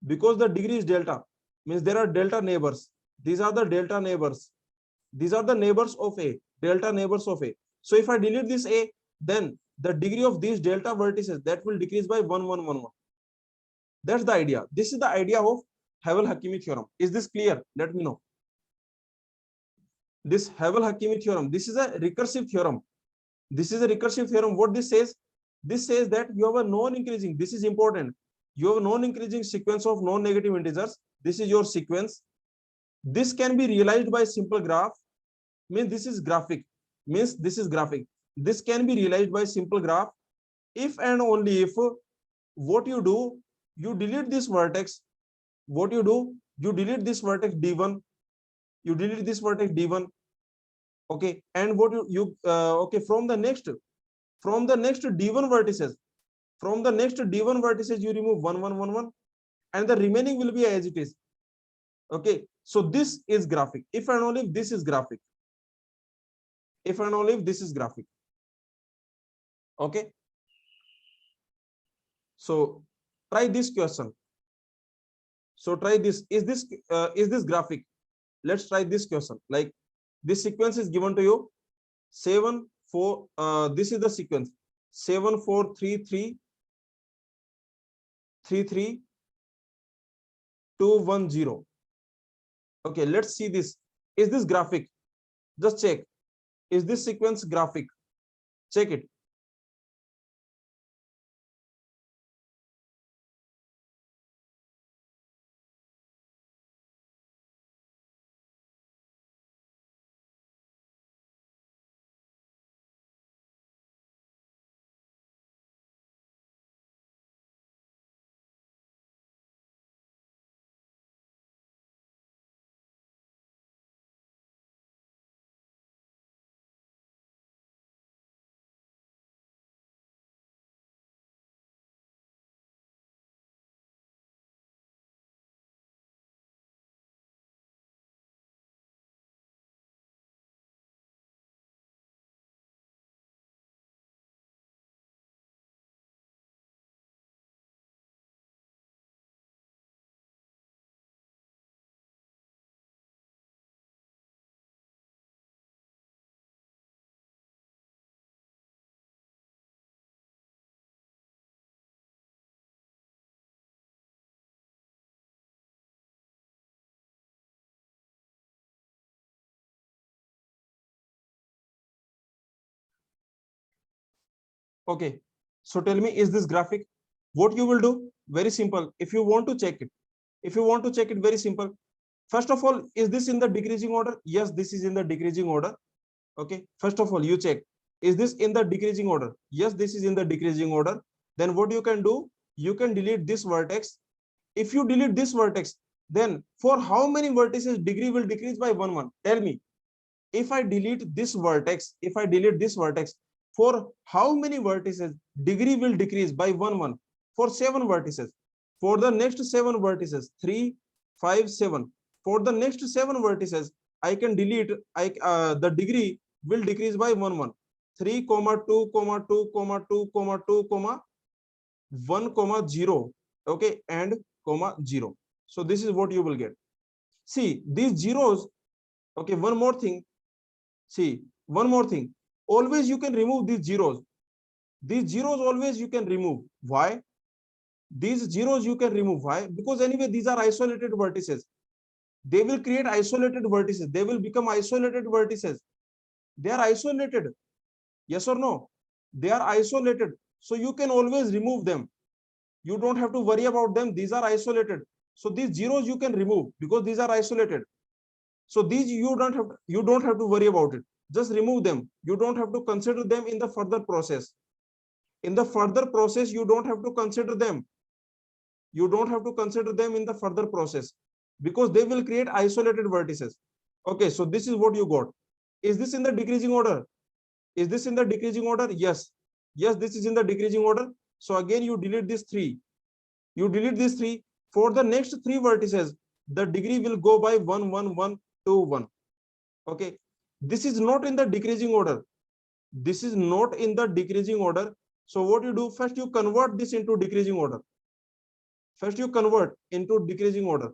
Speaker 1: Because the degree is delta, means there are delta neighbors. These are the delta neighbors. These are the neighbors of A, delta neighbors of A. So if I delete this A, then the degree of these delta vertices, that will decrease by 1. That's the idea. This is the idea of Havel Hakimi theorem. Is this clear? Let me know. This Havel Hakimi theorem, this is a recursive theorem. What this says? This says that you have a non-increasing, this is important. You have a non-increasing sequence of non-negative integers. This is your sequence. This can be realized by simple graph. Means this is graphic. This can be realized by simple graph if and only if what you do, you delete this vertex. What you do, you delete this vertex D1. Okay, and what okay, from the next D1 vertices, you remove 1, and the remaining will be as it is. Okay, So this is graphic. If and only if this is graphic. If and only if this is graphic. Okay. So try this question. So try this. Is this graphic? Let's try this question. Like this sequence is given to you 7 4. This is the sequence 7 4 3 3 3 3 2 1 0. Okay, let's see this. Is this graphic? Just check. Is this sequence graphic? Check it. Okay. So tell me, is this graphic? What you will do? Very simple. If you want to check it, very simple. First of all, is this in the decreasing order? Yes, this is in the decreasing order. Okay. First of all, you check. Is this in the decreasing order? Yes, this is in the decreasing order. Then what you can do? You can delete this vertex. If you delete this vertex, then for how many vertices degree will decrease by 1 1? Tell me. If I delete this vertex, for how many vertices degree will decrease by 1 1? For 7 vertices. For the next 7 vertices, 3 5 7. For the next 7 vertices, I can delete, the degree will decrease by 1 1. 3 comma 2 comma 2 comma 2 comma 2 comma 1 comma 0. Okay, and comma 0. So this is what you will get. See these zeros. Okay, one more thing. See, one more thing. Always you can remove these zeros. These zeros always you can remove. Why? These zeros you can remove. Why? Because anyway, these are isolated vertices. They will create isolated vertices. They will become isolated vertices. They are isolated. Yes or no? They are isolated. So you can always remove them. You don't have to worry about them. These are isolated. So these zeros you can remove because these are isolated. So these you don't have to worry about it. Just remove them. You don't have to consider them in the further process. In the further process, you don't have to consider them. You don't have to consider them in the further process because they will create isolated vertices. Okay, so this is what you got. Is this in the decreasing order? Is this in the decreasing order? Yes. Yes, this is in the decreasing order. So again, you delete this 3. You delete this 3. For the next 3 vertices, the degree will go by 1 1 1 2 1. Okay, this is not in the decreasing order. This is not in the decreasing order. So what you do, first you convert this into decreasing order. First you convert into decreasing order.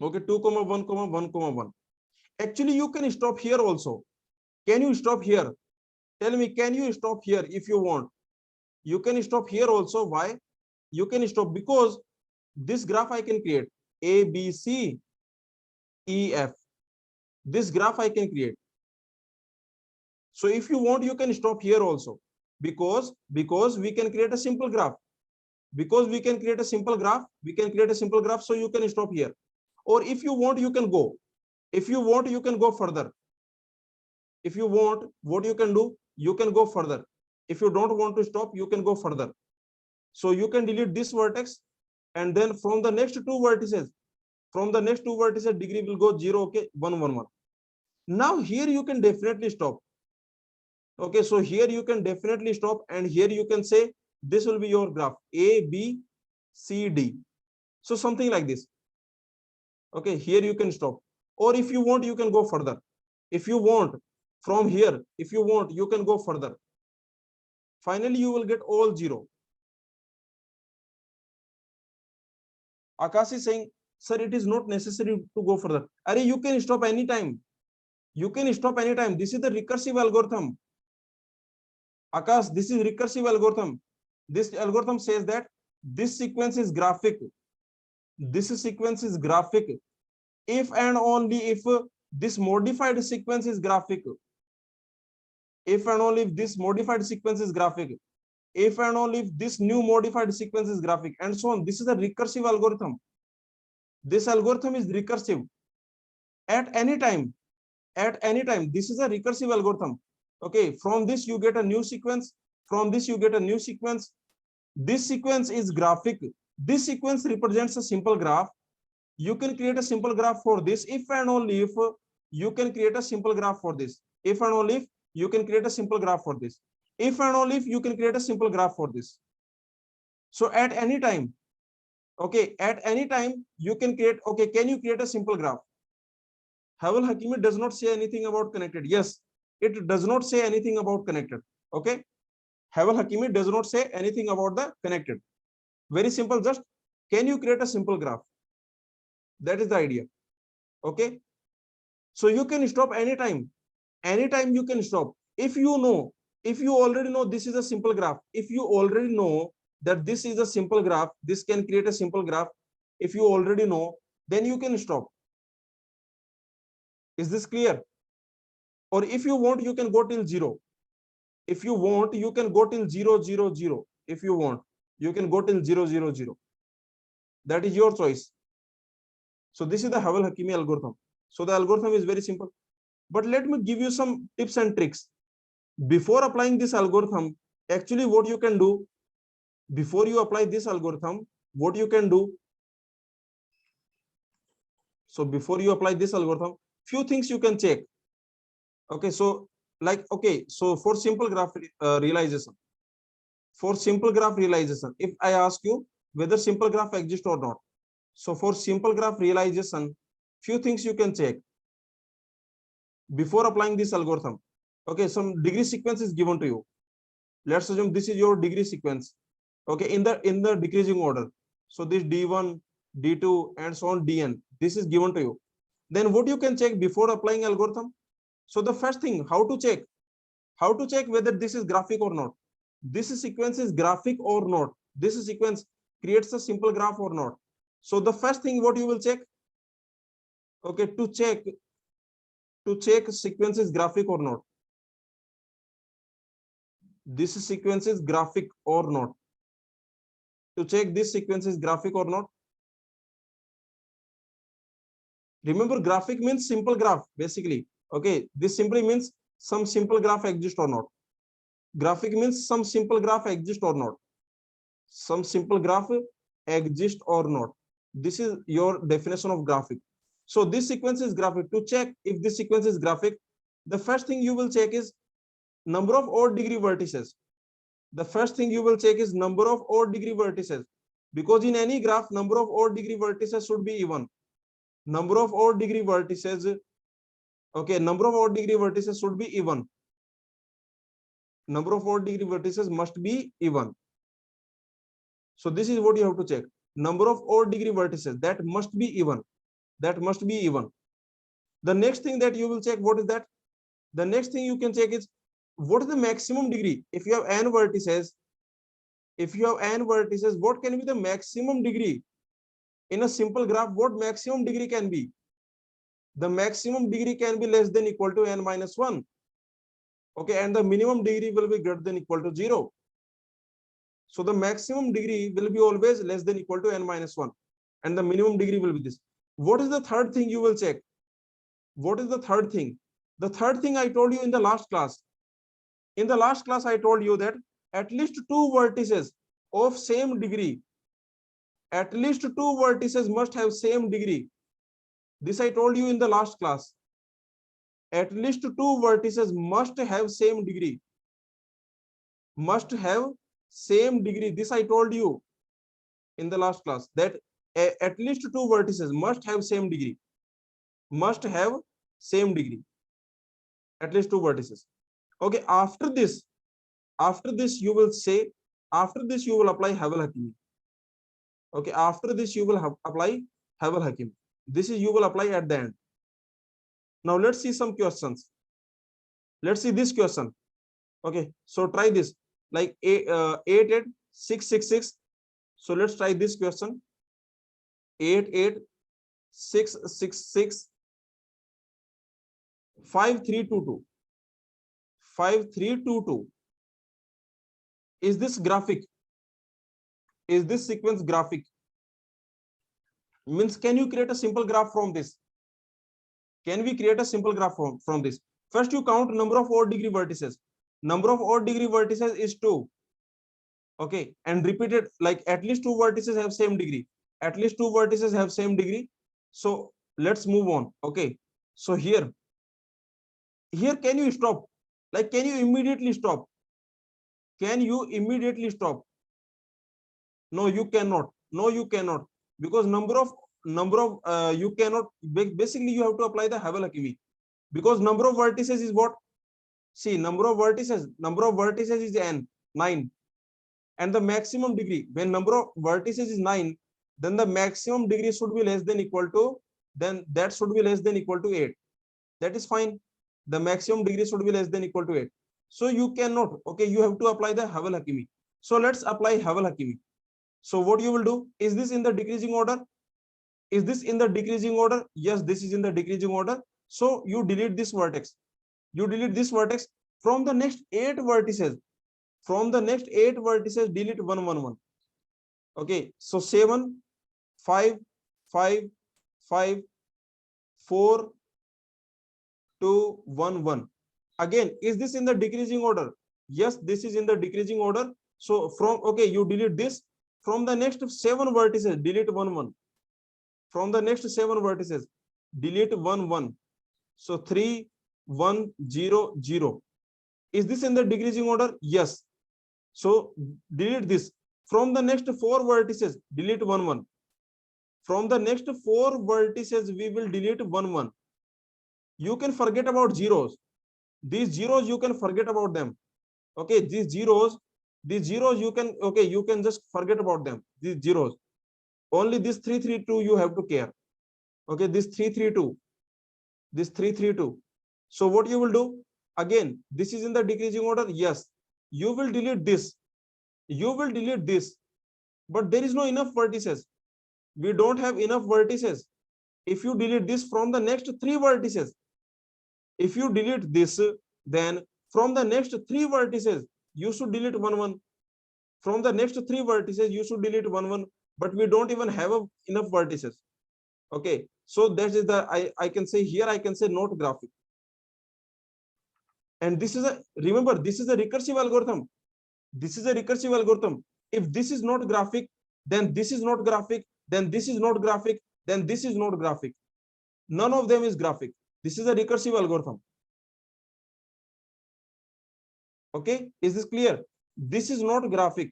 Speaker 1: Okay, 2 comma 1 comma 1 comma 1. Actually you can stop here also. Can you stop here? Tell me, can you stop here if you want? You can stop here also. Why? You can stop because this graph I can create A B C E F. This graph I can create. So if you want, you can stop here also because we can create a simple graph. Because we can create a simple graph, so you can stop here. Or if you want, you can go. If you want, you can go further. If you want, what you can do, you can go further. If you don't want to stop, you can go further. So you can delete this vertex, and then from the next 2 vertices, degree will go 0. Okay, 1 1 1. Now here you can definitely stop. Okay, so here you can definitely stop, and here you can say this will be your graph A B C D. So something like this. Okay, here you can stop, or if you want, you can go further. If you want, from here, if you want, you can go further. Finally, you will get all 0. Akash is saying, sir, it is not necessary to go further. Are you can stop anytime. You can stop anytime. This is the recursive algorithm. Akash, this is recursive algorithm. This algorithm says that this sequence is graphic. This sequence is graphic if and only if this modified sequence is graphic. If and only if this modified sequence is graphic. If and only if this new modified sequence is graphic, and so on. This is a recursive algorithm. This algorithm is recursive at any time. At any time, this is a recursive algorithm. Okay, from this you get a new sequence. From this you get a new sequence. This sequence is graphic. This sequence represents a simple graph. You can create a simple graph for this if and only if you can create a simple graph for this. If and only if you can create a simple graph for this. If and only if you can create a simple graph for this. So at any time, okay, at any time you can create, okay, can you create a simple graph? Havel Hakimi does not say anything about connected. Yes, it does not say anything about connected. Okay, Havel Hakimi does not say anything about the connected. Very simple, just can you create a simple graph? That is the idea. Okay, so you can stop anytime. Anytime you can stop. If you know, if you already know this is a simple graph, if you already know that this is a simple graph, this can create a simple graph. If you already know, then you can stop. Is this clear? Or if you want, you can go till 0. If you want, you can go till 0, 0, 0. If you want, you can go till 0, 0, 0. That is your choice. So this is the Havel Hakimi algorithm. So the algorithm is very simple. But let me give you some tips and tricks. Before applying this algorithm, actually what you can do, before you apply this algorithm, what you can do. So before you apply this algorithm, few things you can check. Okay, so like, okay, so for simple graph realization, if I ask you whether simple graph exists or not, so for simple graph realization, few things you can check before applying this algorithm. Okay, some degree sequence is given to you. Let's assume this is your degree sequence. Okay, in the decreasing order. So this d1, d2, and so on dn. This is given to you. Then what you can check before applying algorithm? So the first thing, how to check whether this is graphic or not. This sequence is graphic or not. This sequence creates a simple graph or not. So the first thing what you will check, okay, to check sequence is graphic or not. This sequence is graphic or not. To check this sequence is graphic or not. Remember, graphic means simple graph basically. Okay, this simply means some simple graph exists or not. Graphic means some simple graph exists or not. Some simple graph exists or not. This is your definition of graphic. So this sequence is graphic. To check if this sequence is graphic, the first thing you will check is number of odd degree vertices. The first thing you will check is number of odd degree vertices, because in any graph, number of odd degree vertices should be even. Number of odd degree vertices, okay, number of odd degree vertices should be even. Number of odd degree vertices must be even. So this is what you have to check. Number of odd degree vertices, that must be even. That must be even. The next thing that you will check, what is that? The next thing you can check is what is the maximum degree. If you have n vertices, what can be the maximum degree in a simple graph? What maximum degree can be? The maximum degree can be less than equal to n minus 1. Okay, and the minimum degree will be greater than equal to 0. So the maximum degree will be always less than equal to n minus 1, and the minimum degree will be this. What is the third thing you will check? What is the third thing? The third thing I told you in the last class. In the last class, I told you that at least two vertices of same degree, at least two vertices must have same degree. This I told you in the last class. At least two vertices must have same degree. Must have same degree. This I told you in the last class, that at least two vertices must have same degree. Must have same degree. At least two vertices. Okay. After this you will say, after this you will apply Havel Hakimi. Okay. After this you will apply Havel Hakimi. This is you will apply at the end. Now let's see some questions. Let's see this question. Okay. So try this. Like 88666. So let's try this question. 88666 5322. 5322. Is this graphic? Is this sequence graphic? Means, can you create a simple graph from this? Can we create a simple graph from this? First, you count number of odd degree vertices. Number of odd degree vertices is 2. Okay. And repeated, like at least two vertices have same degree. At least two vertices have same degree. So let's move on. Okay. So here can you stop? Like, can you immediately stop? Can you immediately stop? No, you cannot. No, you cannot. Because number of you cannot. Basically, you have to apply the Havel Hakimi. Because number of vertices is what? See, number of vertices is n, 9. And the maximum degree, when number of vertices is 9, then the maximum degree should be less than equal to, then that should be less than equal to 8. That is fine. The maximum degree should be less than equal to 8. So you cannot. Okay, you have to apply the Havel Hakimi. So let's apply Havel Hakimi. So what you will do? Is this in the decreasing order? Is this in the decreasing order? Yes, this is in the decreasing order. So you delete this vertex. You delete this vertex from the next 8 vertices. From the next 8 vertices, delete 1, 1, 1. Okay, so 7, 5, 5, 5, 4, 2, 1, 1. Again, is this in the decreasing order? Yes, this is in the decreasing order. So from, okay, you delete this. From the next 7 vertices, delete 1, 1. From the next 7 vertices, delete 1, 1. So 3, 1, 0, 0. Is this in the decreasing order? Yes. So delete this. From the next 4 vertices, delete 1, 1. From the next 4 vertices, we will delete 1, 1. You can forget about zeros. These zeros, you can forget about them. Okay, these zeros you can, okay, you can just forget about them. These zeros. Only this 332 you have to care. Okay, this 332. This 332. So what you will do? Again, this is in the decreasing order. Yes. You will delete this. You will delete this. But there is no enough vertices. We don't have enough vertices. If you delete this from the next 3 vertices, if you delete this, then from the next 3 vertices, you should delete 1, 1. From the next 3 vertices, you should delete 1, 1. But we don't even have enough vertices. Okay. So that is the, I can say here, I can say not graphic. And this is a, remember, this is a recursive algorithm. This is a recursive algorithm. If this is not graphic, then this is not graphic, then this is not graphic, then this is not graphic. None of them is graphic. This is a recursive algorithm. Okay, is this clear? This is not graphic.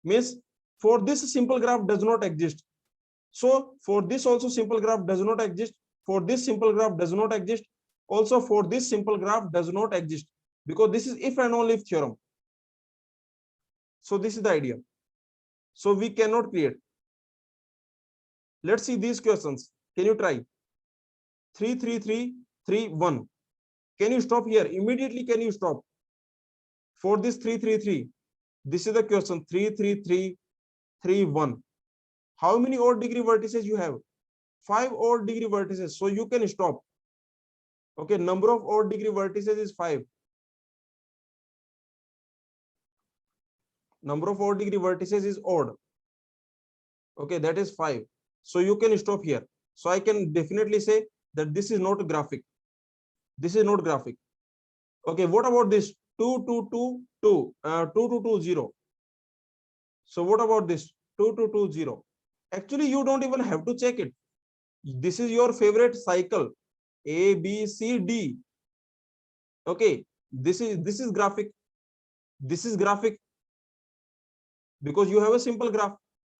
Speaker 1: Means for this simple graph does not exist. So for this also simple graph does not exist. For this simple graph does not exist. Also for this simple graph does not exist, because this is if and only if theorem. So this is the idea. So we cannot create. Let's see these questions. Can you try? 3, 3, 3, 3, 1. Can you stop here? Immediately can you stop? For this 3, 3, 3. This is the question. 3, 3, 3, 3, 1. How many odd degree vertices you have? 5 odd degree vertices. So you can stop. Okay, number of odd degree vertices is 5. Number of odd degree vertices is odd. Okay, that is 5. So you can stop here. So I can definitely say that this is not graphic. This is not graphic. Okay, what about this? 2, 2, 2, 2, 2, 2, 2, 0. So what about this? 2, 2, 2, 0. Actually, you don't even have to check it. This is your favorite cycle. A, B, C, D. Okay, this is graphic. This is graphic because you have a simple graph.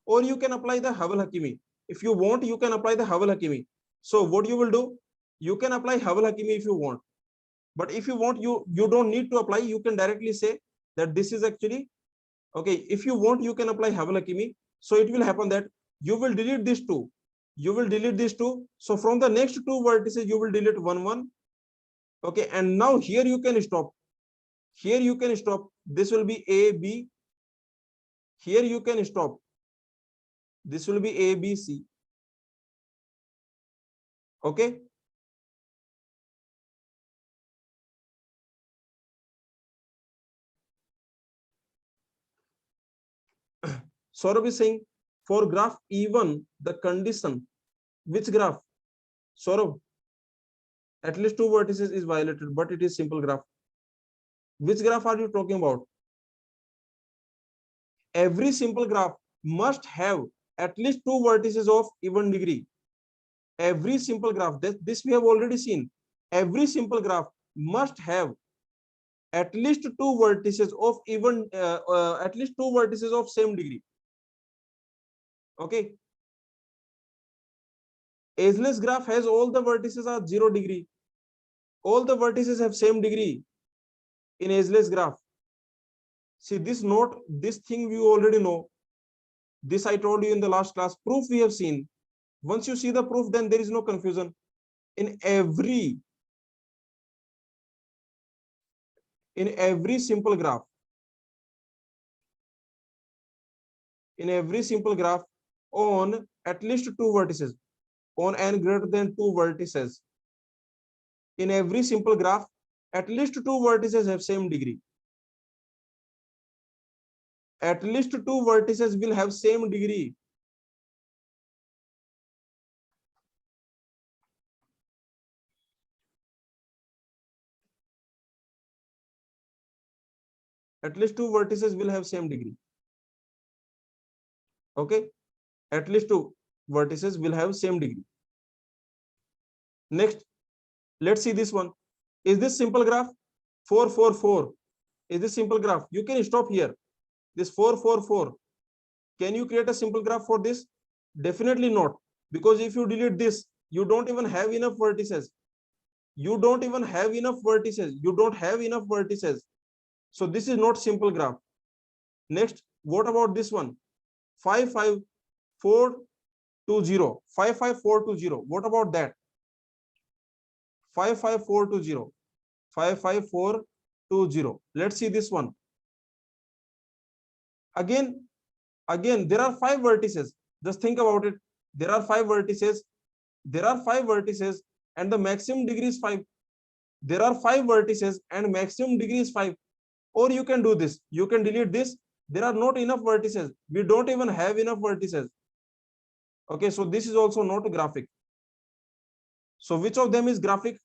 Speaker 1: Or you can apply the Havel Hakimi. If you want, you can apply the Havel Hakimi. So what you will do, you can apply Havel Hakimi if you want. But if you want, you don't need to apply. You can directly say that this is actually okay. If you want, you can apply Havel Hakimi. So it will happen that you will delete these two. You will delete these two. So from the next two vertices, you will delete one one. Okay, and now here you can stop. Here you can stop. This will be A, B. Here you can stop. This will be A, B, C. Okay. Saurabh is saying for graph E1, the condition, which graph? Saurabh, at least two vertices is violated, but it is simple graph. Which graph are you talking about? Every simple graph must have at least two vertices of even degree. Every simple graph, this we have already seen. Every simple graph must have at least two vertices of even at least two vertices of same degree. Okay. Ageless graph has all the vertices are 0 degree. All the vertices have same degree in ageless graph. See this note, this thing we already know. This I told you in the last class. Proof we have seen. Once you see the proof, then there is no confusion. In every simple graph, on at least two vertices, on n greater than two vertices, in every simple graph, at least two vertices have same degree. At least two vertices will have same degree. At least two vertices will have same degree. Okay, at least two vertices will have same degree. Next, let's see this one. Is this simple graph? 4 4 4. Is this simple graph? You can stop here. This 4 4 4. Can you create a simple graph for this? Definitely not, because if you delete this, you don't even have enough vertices. You don't even have enough vertices. You don't have enough vertices. So this is not simple graph. Next, what about this one? 5 5 4 2 0. 5 5 4 2 0. What about that? 5 5 4 2 0. 5 5 4 2 0. Let's see this one. Again, there are five vertices. Just think about it. There are five vertices. There are five vertices and the maximum degree is 5. There are five vertices and maximum degree is 5. Or you can do this. You can delete this. There are not enough vertices. We don't even have enough vertices. Okay, so this is also not graphic. So which of them is graphic?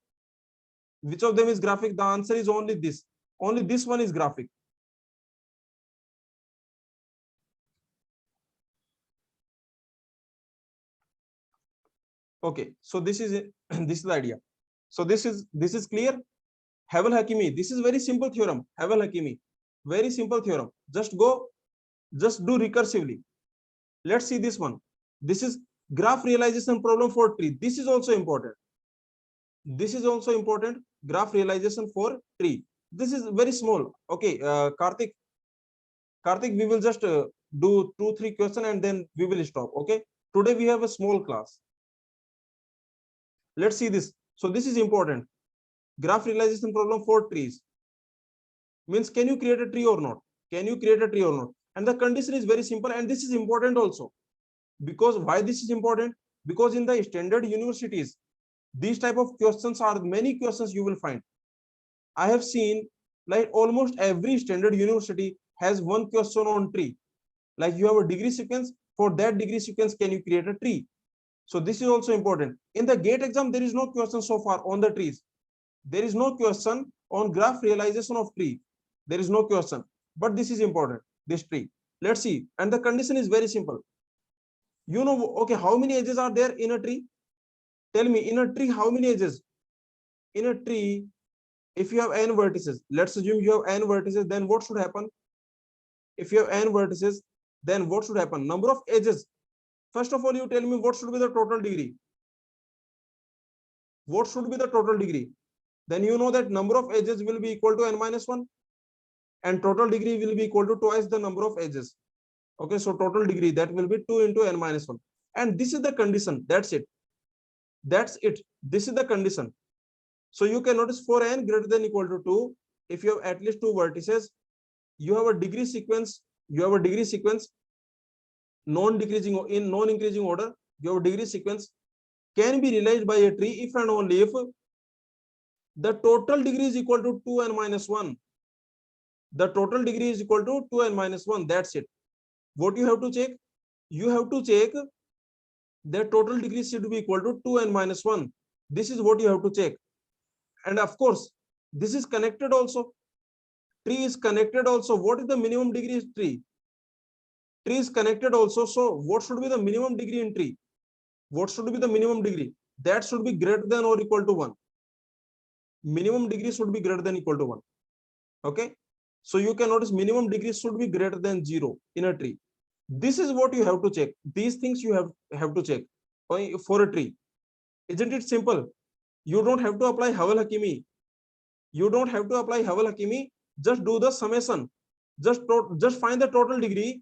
Speaker 1: Which of them is graphic? The answer is only this. Only this one is graphic. Okay, so this is this is the idea. So this is clear. Havel Hakimi. This is very simple theorem. Havel Hakimi, very simple theorem. Just do recursively. Let's see this one. This is graph realization problem for tree. This is also important. This is also important. Graph realization for tree. This is very small. Okay, Karthik, we will just do 2-3 questions and then we will stop. Okay. Today we have a small class. Let's see this. So this is important. Graph realization problem for trees. Means can you create a tree or not? Can you create a tree or not? And the condition is very simple, and this is important also. Because why this is important? Because in the standard universities, these type of questions are many questions you will find. I have seen like almost every standard university has one question on tree. Like you have a degree sequence, for that degree sequence, can you create a tree? So this is also important. In the GATE exam, there is no question so far on the trees. There is no question on graph realization of tree. There is no question, but this is important, this tree. Let's see. And the condition is very simple. You know, okay, how many edges are there in a tree? Tell me, in a tree, how many edges? In a tree, if you have n vertices, let's assume you have n vertices, then what should happen? If you have n vertices, then what should happen? Number of edges First of all, you tell me what should be the total degree. What should be the total degree? Then you know that number of edges will be equal to n minus 1 and total degree will be equal to twice the number of edges. Okay, so total degree, that will be 2 into n minus 1. And this is the condition. That's it. That's it. This is the condition. So you can notice for n greater than equal to 2, if you have at least 2 vertices, you have a degree sequence. You have a degree sequence non-decreasing in non-increasing order. Your degree sequence can be realized by a tree if and only if the total degree is equal to 2n minus 1. The total degree is equal to 2n minus 1. That's it. What you have to check? You have to check that total degree should be equal to 2n minus 1. This is what you have to check. And of course, this is connected also. Tree is connected also. What is the minimum degree is tree? Tree is connected also. So what should be the minimum degree in tree? What should be the minimum degree? That should be greater than or equal to 1. Minimum degree should be greater than equal to 1. Okay. So you can notice minimum degree should be greater than 0 in a tree. This is what you have to check. These things you have to check for a tree. Isn't it simple? You don't have to apply Havel Hakimi. You don't have to apply Havel Hakimi. Just do the summation. Just find the total degree.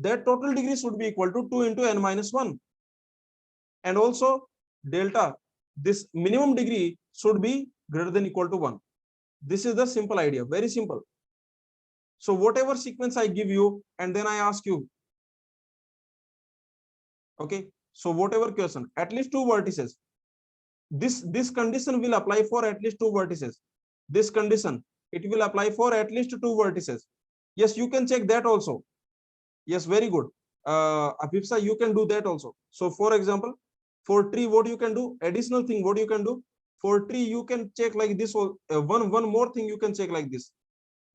Speaker 1: That total degree should be equal to 2 into n minus 1. And also delta. This minimum degree should be greater than equal to 1. This is the simple idea. Very simple. So whatever sequence I give you, and then I ask you. Okay. So whatever question, at least 2 vertices. This condition will apply for at least 2 vertices. This condition, it will apply for at least 2 vertices. Yes, you can check that also. Yes, very good. Apipsa, you can do that also. So for example, for tree, what you can do? Additional thing, what you can do? For tree, you can check like this. One more thing you can check like this.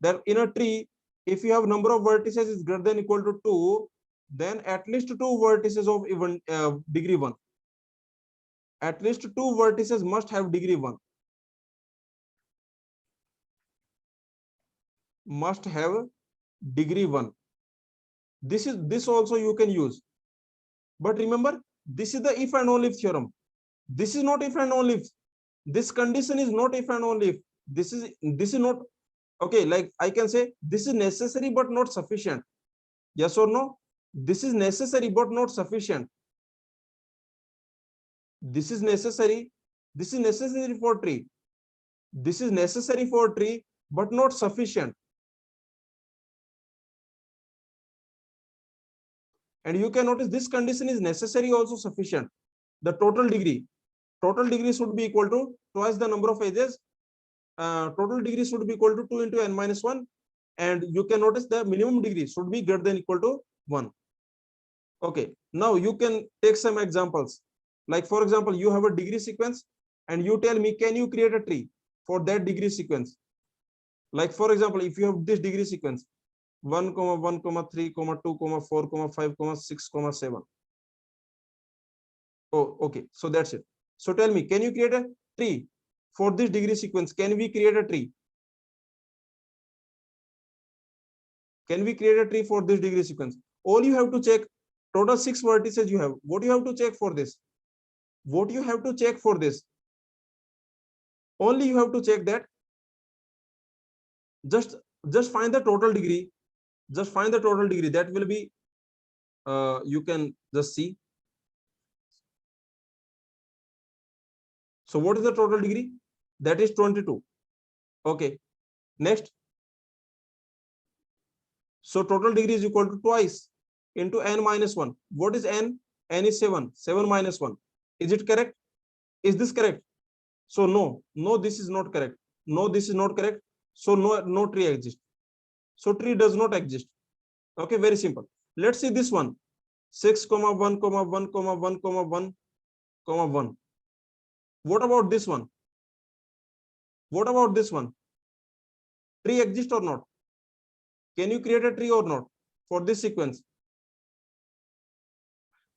Speaker 1: That in a tree, if you have number of vertices is greater than equal to 2, then at least 2 vertices of even degree 1. At least 2 vertices must have degree 1. Must have degree 1. This also you can use. But remember, this is the if and only if theorem. This is not if and only if. This condition is not if and only if. This is not okay. Like I can say this is necessary but not sufficient. Yes or no? This is necessary but not sufficient. This is necessary. This is necessary for tree. This is necessary for tree but not sufficient. And you can notice this condition is necessary also sufficient. The total degree should be equal to twice the number of edges. Total degree should be equal to 2 into n minus 1. And you can notice the minimum degree should be greater than equal to 1. Okay, now you can take some examples. Like for example, you have a degree sequence and you tell me, can you create a tree for that degree sequence? Like for example, if you have this degree sequence, 1, 1, 3, 2, 4, 5, 6, 7. Oh, okay. So that's it. So tell me, can you create a tree for this degree sequence? Can we create a tree? Can we create a tree for this degree sequence? All you have to check, total 6 vertices you have. What you have to check for this? What you have to check for this? Only you have to check that. Just find the total degree. Just find the total degree. That will be, you can just see. So what is the total degree? That is 22. Okay. Next. So total degree is equal to twice into n minus 1. What is n? N is 7. 7 minus 1. Is it correct? Is this correct? So no, this is not correct. No, this is not correct. So no tree exists. So tree does not exist. Okay, very simple. Let's see this one. 6, 1, 1, 1, 1, 1, 1. What about this one? What about this one? Tree exists or not? Can you create a tree or not for this sequence?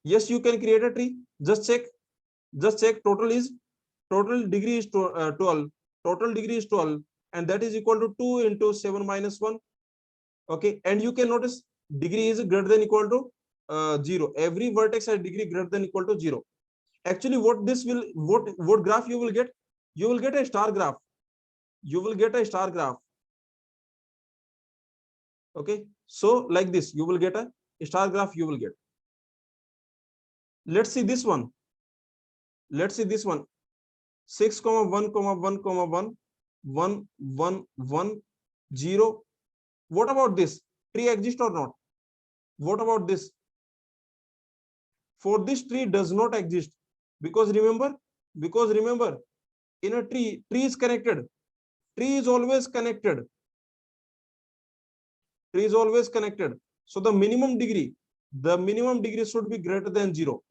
Speaker 1: Yes, you can create a tree. Just check. Total degree is 12. Total degree is 12, and that is equal to 2 into 7 minus 1. Okay, and you can notice degree is greater than equal to 0. Every vertex has degree greater than equal to 0. Actually, what this will, what graph you will get? You will get a star graph. You will get a star graph. Okay, so like this, you will get a star graph. You will get. Let's see this one. Let's see this one. 6, 1, 1, 1, 1, 1, 1, 1, 0. What about this? Tree exists or not? What about this? For this tree does not exist, because remember, in a tree is connected. Tree is always connected. Tree is always connected. So the minimum degree should be greater than 0.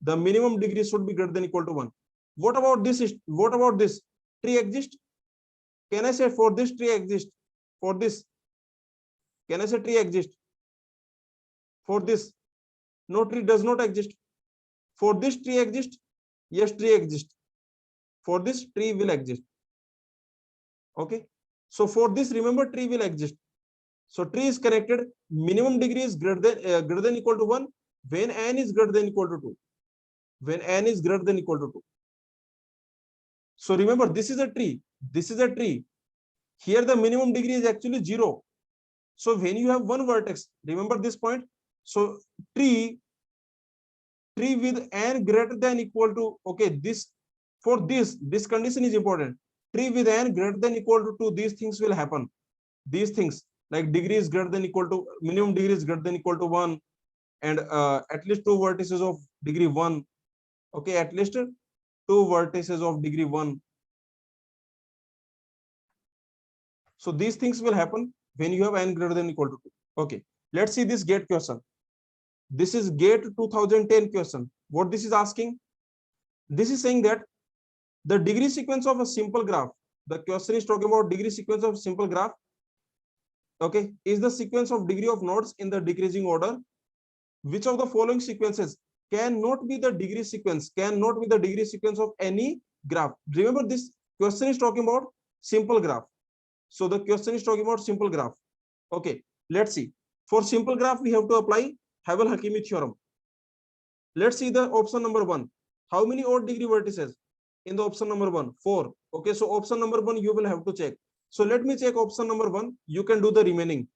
Speaker 1: The minimum degree should be greater than equal to 1. What about this? What about this? Tree exists? Can I say for this tree exists? For this, can I say tree exists? For this, no, tree does not exist. For this, tree exists? Yes, tree exists. For this, tree will exist. Okay. So for this, remember, tree will exist. So tree is connected. Minimum degree is greater than equal to 1 when n is greater than equal to 2. When n is greater than equal to 2. So remember, this is a tree. This is a tree. Here the minimum degree is actually 0. So when you have one vertex, remember this point. So tree with n greater than equal to, okay, this, for this condition is important. Tree with n greater than equal to 2, these things will happen. These things, like degree is greater than equal to, minimum degree is greater than equal to 1, and at least 2 vertices of degree 1. Okay, at least 2 vertices of degree 1. So these things will happen when you have n greater than equal to 2. Okay, let's see this GATE question. This is GATE 2010 question. What this is asking? This is saying that the degree sequence of a simple graph, the question is talking about degree sequence of simple graph. Okay, is the sequence of degree of nodes in the decreasing order. Which of the following sequences cannot be the degree sequence, of any graph? Remember, this question is talking about simple graph. So the question is talking about simple graph. Okay, let's see. For simple graph, we have to apply Havel Hakimi theorem. Let's see the option number 1. How many odd degree vertices in the option number 1? 4. Okay, so option number 1 you will have to check. So let me check option number 1. You can do the remaining.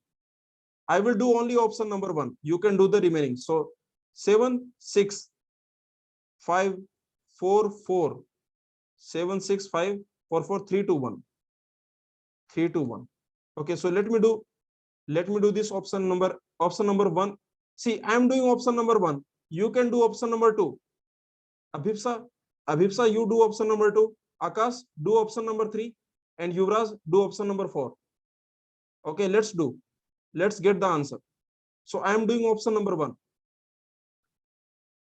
Speaker 1: I will do only option number 1. You can do the remaining. So 7, 6, 5, 4, 4, 7, 6, 5, 4, 4, 3, 2, 1. 3, 2, 1. Okay, so let me do this option number 1. See, I am doing option number 1. You can do option number 2. Abhipsa, you do option number 2. Akash, do option number 3. And Yuvraj, do option number 4. Okay, let's do. Let's get the answer. So I am doing option number 1.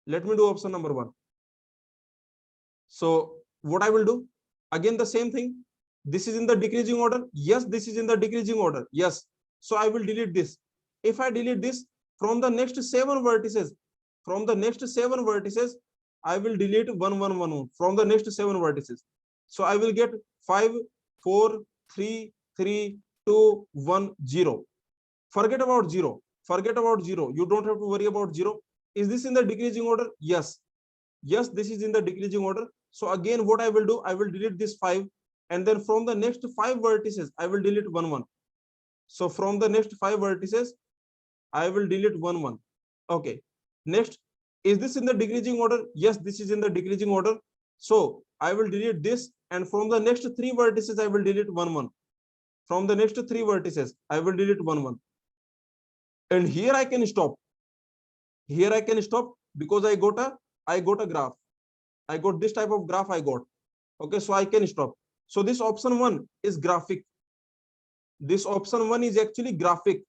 Speaker 1: Let me do option number 1. So what I will do? Again, the same thing. This is in the decreasing order. Yes, this is in the decreasing order. Yes. So I will delete this. If I delete this, from the next 7 vertices, I will delete 1, 1, 1, 1 from the next 7 vertices. So I will get 5, 4, 3, 3, 2, 1, 0. Forget about 0. You don't have to worry about 0. Is this in the decreasing order? Yes. Yes, this is in the decreasing order. So again, what I will do, I will delete this 5, and then from the next 5 vertices, I will delete 1, 1. So from the next 5 vertices, I will delete 1, 1. Okay. Next, is this in the decreasing order? Yes, this is in the decreasing order. So I will delete this, and from the next 3 vertices, I will delete 1, 1. From the next 3 vertices, I will delete 1, 1. And here I can stop. Because I got a graph. I got this type of graph I got. Okay, so I can stop. So this option 1 is graphic. This option 1 is actually graphic.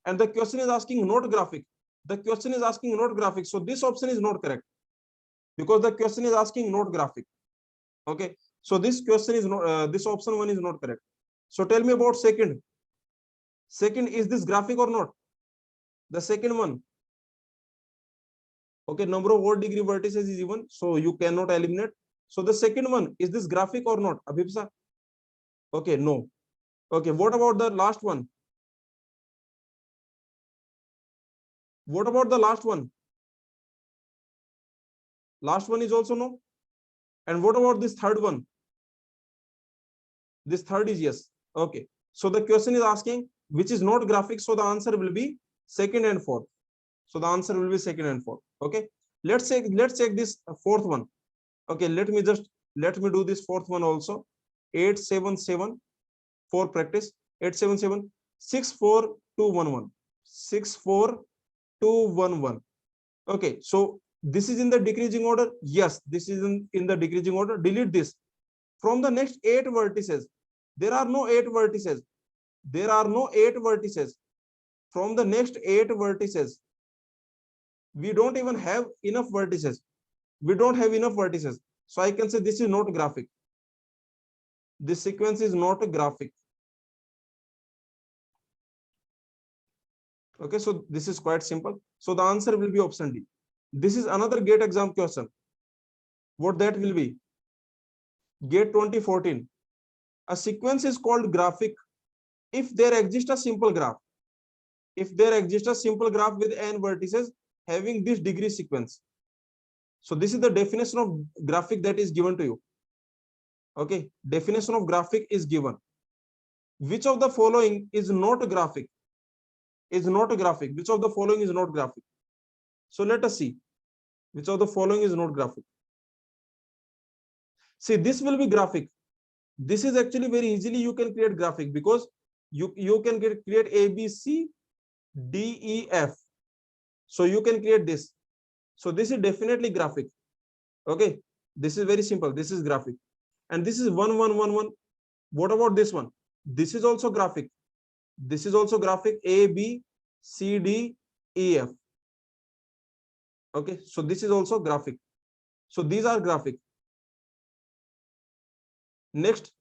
Speaker 1: And the question is asking not graphic. So this option is not correct, because the question is asking not graphic. Okay, so this question is not, this option 1 is not correct. So tell me about second. Is this graphic or not? The second one. Okay, number of odd degree vertices is even, so you cannot eliminate. So the second one, is this graphic or not, Abhipsa? Okay, no. Okay, what about the last one? What about the last one? Last one is also no. And what about this third one? This third is yes. Okay. So the question is asking which is not graphic. So the answer will be second and fourth. So the answer will be second and fourth. Okay. Let's check this fourth one. Okay. Let me do this fourth one also. 877 for practice. 877 64211. 64211. Okay. So this is in the decreasing order. Yes, this is in the decreasing order. Delete this. From the next 8 vertices, there are no 8 vertices. There are no 8 vertices. From the next 8 vertices, we don't even have enough vertices. We don't have enough vertices. So I can say this is not graphic. This sequence is not a graphic. Okay, so this is quite simple. So the answer will be option D. This is another GATE exam question. What that will be? GATE 2014. A sequence is called graphic if there exists a simple graph. If there exists a simple graph with n vertices having this degree sequence. So this is the definition of graphic that is given to you. Okay, definition of graphic is given. Which of the following is not a graphic? Is not a graphic. Which of the following is not graphic? So let us see. Which of the following is not graphic? See, this will be graphic. This is actually very easily you can create graphic because you can create A, B, C, D, E, F. So you can create this. So this is definitely graphic. Okay, this is very simple. This is graphic. And this is 1, 1, 1, 1. What about this one? This is also graphic. This is also graphic. A, B, C, D, E, F. Okay, so this is also graphic. So these are graphic. Next,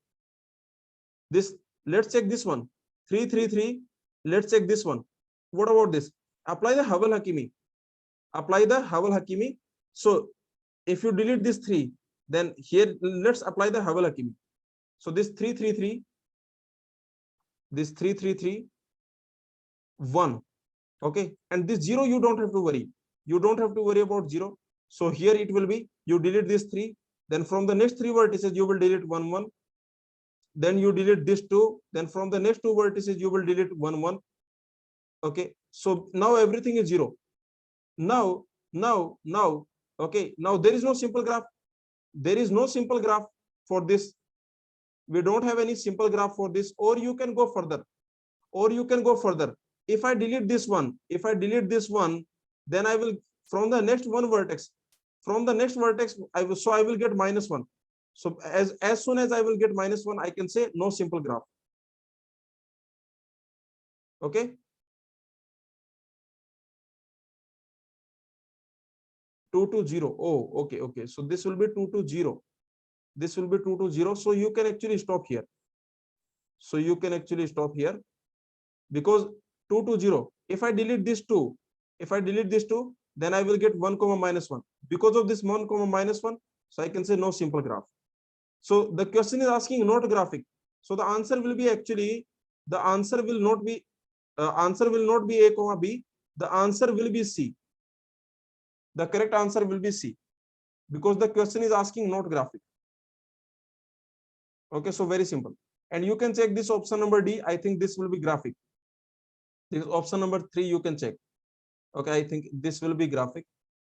Speaker 1: this, let's check this one. 3, 3, 3. Let's check this one. What about this? Apply the Havel Hakimi. Apply the Havel Hakimi. So if you delete this 3, then here let's apply the Havel Hakimi. So this 3, 3, 3, this 3, 3, 3, 1. Okay, and this 0 you don't have to worry. You don't have to worry about 0. So here it will be, you delete this 3, then from the next 3 vertices you will delete 1, 1. Then you delete this 2, then from the next 2 vertices you will delete 1, 1. Okay, so now everything is 0. Now, okay, now there is no simple graph. There is no simple graph for this. We don't have any simple graph for this. Or you can go further. If I delete this one, then I will, from the next one vertex, I will get -1. So as soon as I will get -1, I can say no simple graph. Okay. 2 to 0. Oh, okay. So this will be 2 to 0. This will be 2 to 0. So you can actually stop here. Because 2 to 0. If I delete this 2, then I will get 1, -1. Because of this 1, -1, so I can say no simple graph. So the question is asking not graphic. So the answer will be actually, the answer will not be A, B. The answer will be C. The correct answer will be C, because the question is asking not graphic. Okay, so very simple. And you can check this option number D. I think this will be graphic. This option number 3 you can check. Okay, I think this will be graphic.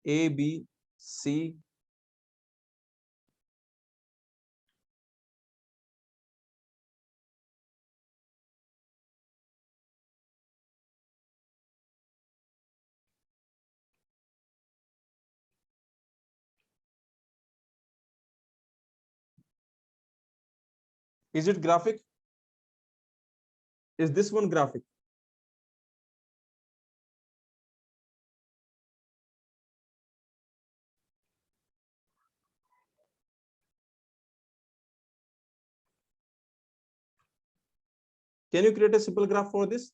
Speaker 1: A, B, C. Is it graphic? Is this one graphic? Can you create a simple graph for this?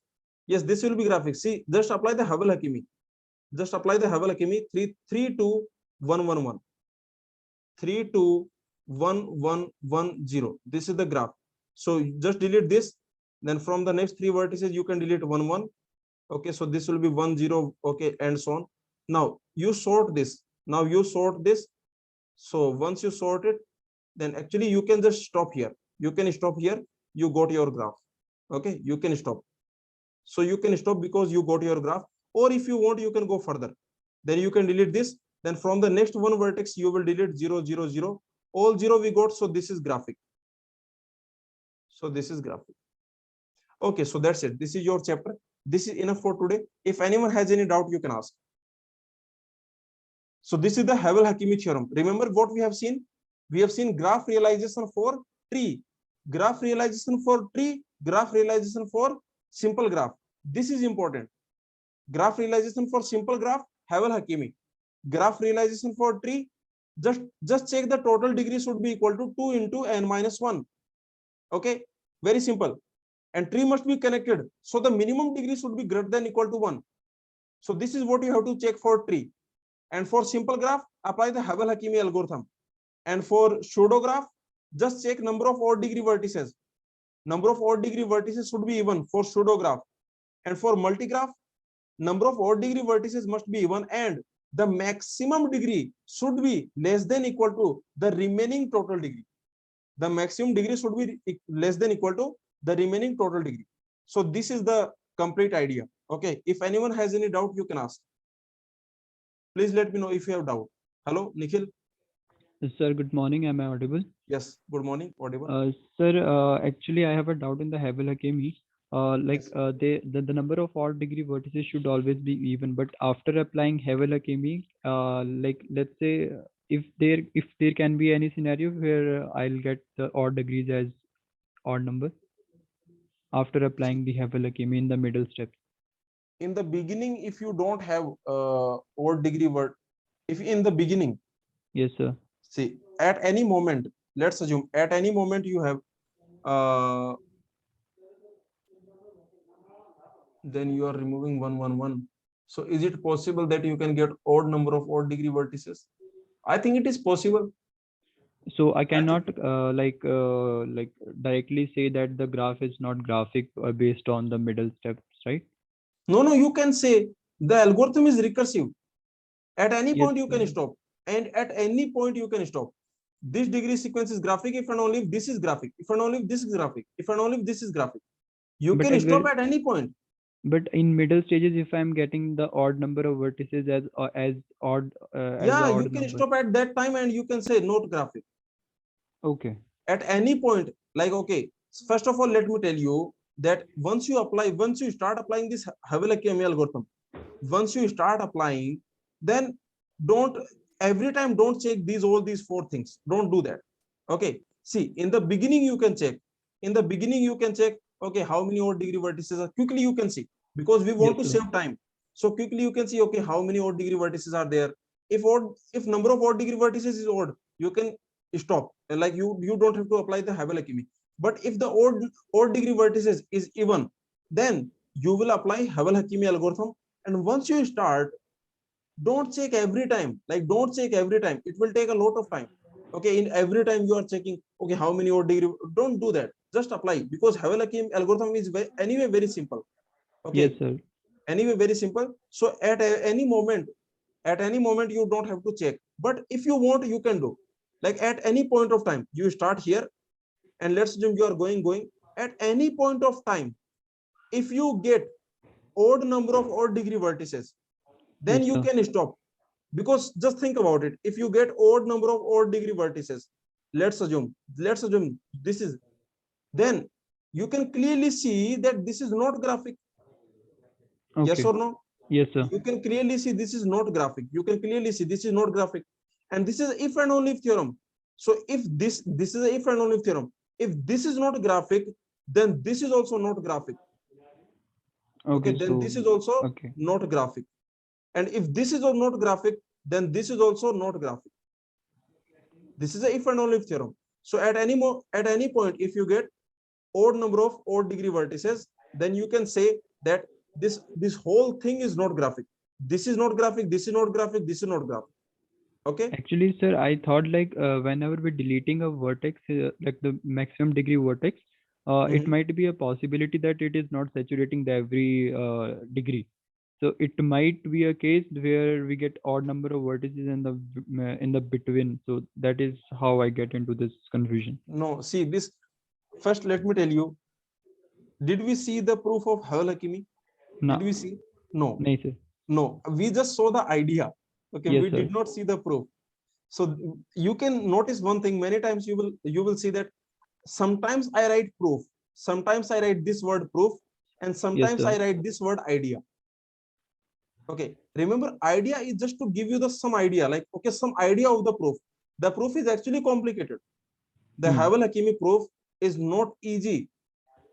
Speaker 1: Yes, this will be graphic. See, just apply the Havel Hakimi. 3, 3, 2, 1, 1, 1. 3, 2, 1, 1, 1, 0. This is the graph. So just delete this. Then from the next 3 vertices, you can delete 1, 1. Okay, so this will be 1 0, okay, and so on. Now you sort this. Now you sort this. So once you sort it, then actually you can just stop here. You can stop here. You got your graph. Okay, you can stop. So you can stop because you got your graph. Or if you want, you can go further. Then you can delete this. Then from the next one vertex, you will delete 0 0 0. All 0 we got. So this is graphic. So this is graphic. Okay, so that's it. This is your chapter. This is enough for today. If anyone has any doubt, you can ask. So this is the Havel Hakimi theorem. Remember what we have seen? We have seen graph realization for tree, graph realization for tree, graph realization for simple graph. This is important. Graph realization for simple graph, Havel Hakimi. Graph realization for tree, just check the total degree should be equal to 2 into n minus 1. Okay, very simple. And tree must be connected. So the minimum degree should be greater than equal to 1. So this is what you have to check for tree. And for simple graph, apply the Havel Hakimi algorithm. And for pseudo graph, just check number of odd degree vertices. Number of odd degree vertices should be even for pseudo graph. And for multigraph, number of odd degree vertices must be even, and the maximum degree should be less than equal to the remaining total degree. The maximum degree should be less than equal to the remaining total degree. So this is the complete idea. Okay, if anyone has any doubt, you can ask. Please let me know if you have doubt. Hello, Nikhil.
Speaker 2: Yes, sir, good morning. Am I audible?
Speaker 1: Yes, good morning. Audible.
Speaker 2: Sir, actually, I have a doubt in the Havel Hakimi.
Speaker 1: Yes.
Speaker 2: The number of odd degree vertices should always be even, but after applying Havel Hakimi, like let's say if there can be any scenario where I'll get the odd degrees as odd number after applying the Havel Hakimi in the middle step.
Speaker 1: In the beginning, if you don't have odd degree word, if in the beginning,
Speaker 2: Yes, sir.
Speaker 1: see, at any moment, let's assume at any moment you have then you are removing 1 1 1. So is it possible that you can get odd number of odd degree vertices? I think it is possible.
Speaker 2: So I
Speaker 1: I think
Speaker 2: cannot like directly say that the graph is not graphic based on the middle steps, right?
Speaker 1: no, you can say the algorithm is recursive. At any
Speaker 2: Yes,
Speaker 1: point you can
Speaker 2: sir.
Speaker 1: stop, and at any point you can stop. This degree sequence is graphic if and only if this is graphic, if and only if this is graphic, if and only if this is graphic. You
Speaker 2: But
Speaker 1: can
Speaker 2: at
Speaker 1: stop
Speaker 2: where,
Speaker 1: at any point.
Speaker 2: but in middle stages, if I'm getting the odd number of vertices as
Speaker 1: Yeah, you
Speaker 2: odd
Speaker 1: can
Speaker 2: number.
Speaker 1: stop at that time and you can say not graphic.
Speaker 2: Okay.
Speaker 1: At any point, like, okay, first of all, let me tell you that once you start applying this Havel Hakimi algorithm, once you start applying, then don't every time don't check all these four things. Don't do that. Okay, see, in the beginning you can check. In the beginning you can check, okay, how many odd degree vertices are, quickly you can see, because we
Speaker 2: Yes,
Speaker 1: want to
Speaker 2: sir.
Speaker 1: save time. So quickly you can see, okay, how many odd degree vertices are there. If number of odd degree vertices is odd, you can stop. Like you don't have to apply the Havel Hakimi. But if the odd degree vertices is even, then you will apply Havel Hakimi algorithm. And once you start, don't check every time. Like, don't check every time. It will take a lot of time. Okay, in every time you are checking, okay, how many odd degree. Don't do that. Just apply, because Havel Hakimi algorithm is anyway very simple.
Speaker 2: Yes,
Speaker 1: Okay,
Speaker 2: sir.
Speaker 1: anyway very simple. So at any moment you don't have to check. But if you want, you can do. Like at any point of time, you start here, and let's assume you are going. At any point of time, if you get odd number of odd degree vertices, then
Speaker 2: Yes,
Speaker 1: you
Speaker 2: sir.
Speaker 1: can stop. Because just think about it, if you get odd number of odd degree vertices, let's assume this is, then you can clearly see that this is not graphic. Yes
Speaker 2: Okay.
Speaker 1: or no?
Speaker 2: Yes, sir.
Speaker 1: You can clearly see this is not graphic. You can clearly see this is not graphic. And this is if and only if theorem. So if this is a if and only if theorem. If this is not graphic, then this is also not graphic. Okay,
Speaker 2: Okay.
Speaker 1: then
Speaker 2: So,
Speaker 1: this is also
Speaker 2: okay.
Speaker 1: not graphic. And if this is not graphic, then this is also not graphic. This is a if and only if theorem. So at any point, if you get odd number of odd degree vertices, then you can say that this whole thing is not graphic. This is not graphic. This is not graphic. This is not graphic. Okay.
Speaker 2: Actually, sir, I thought like whenever we're deleting a vertex, like the maximum degree vertex, it might be a possibility that it is not saturating the every degree. So it might be a case where we get odd number of vertices in the between. So that is how I get into this confusion.
Speaker 1: No, see this. First, let me tell you. Did we see the proof of Havel Hakimi?
Speaker 2: No,
Speaker 1: Did we see? No,
Speaker 2: nahi sir.
Speaker 1: no. We just saw the idea. Okay,
Speaker 2: Yes
Speaker 1: we
Speaker 2: sir.
Speaker 1: did not see the proof. So you can notice one thing. Many times you will see that sometimes I write proof, sometimes I write this word proof, and
Speaker 2: Yes
Speaker 1: sometimes
Speaker 2: sir.
Speaker 1: I write this word idea. Okay, remember idea is just to give you the some idea, like okay, some idea of the proof. The proof is actually complicated. The
Speaker 2: Hmm.
Speaker 1: Havel Hakimi proof is not easy.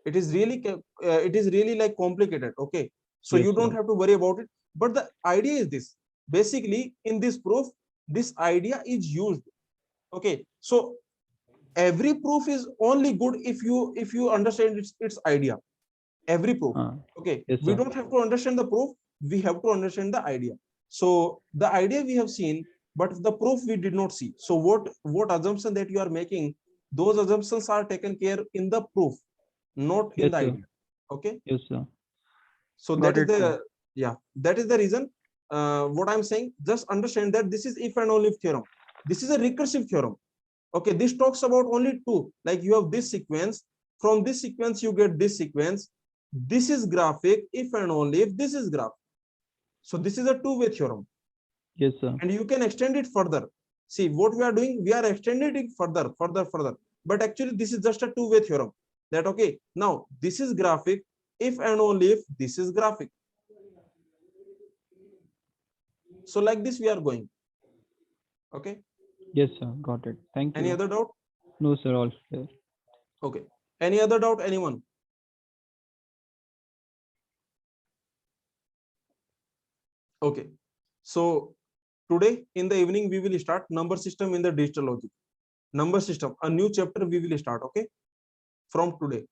Speaker 1: It is really like complicated. Okay, so
Speaker 2: Yes
Speaker 1: you
Speaker 2: sir.
Speaker 1: don't have to worry about it. But the idea is this: basically, in this proof, this idea is used. Okay, so every proof is only good if you understand its idea. Every proof. Okay,
Speaker 2: Yes
Speaker 1: we
Speaker 2: sir.
Speaker 1: don't have to understand the proof, we have to understand the idea. So the idea we have seen, but the proof we did not see. So what assumption that you are making, those assumptions are taken care in the proof, not in
Speaker 2: Yes
Speaker 1: the
Speaker 2: sir.
Speaker 1: idea. Okay,
Speaker 2: Yes sir.
Speaker 1: so that
Speaker 2: Got
Speaker 1: is
Speaker 2: it sir.
Speaker 1: the, yeah, that is the reason. What I'm saying, just understand that this is if and only if theorem. This is a recursive theorem. Okay, this talks about only two, like you have this sequence, from this sequence you get this sequence, this is graphic if and only if this is graph. So this is a two-way theorem,
Speaker 2: Yes sir.
Speaker 1: and you can extend it further. See what we are doing, we are extending it further, but actually this is just a two-way theorem, that okay, now this is graphic if and only if this is graphic. So like this we are going. Okay,
Speaker 2: Yes sir. Got it. Thank
Speaker 1: any
Speaker 2: you.
Speaker 1: other doubt?
Speaker 2: No sir. All clear.
Speaker 1: Okay, any other doubt, anyone? Okay, so today in the evening we will start number system in the digital logic. Number system, a new chapter we will start. Okay, from today.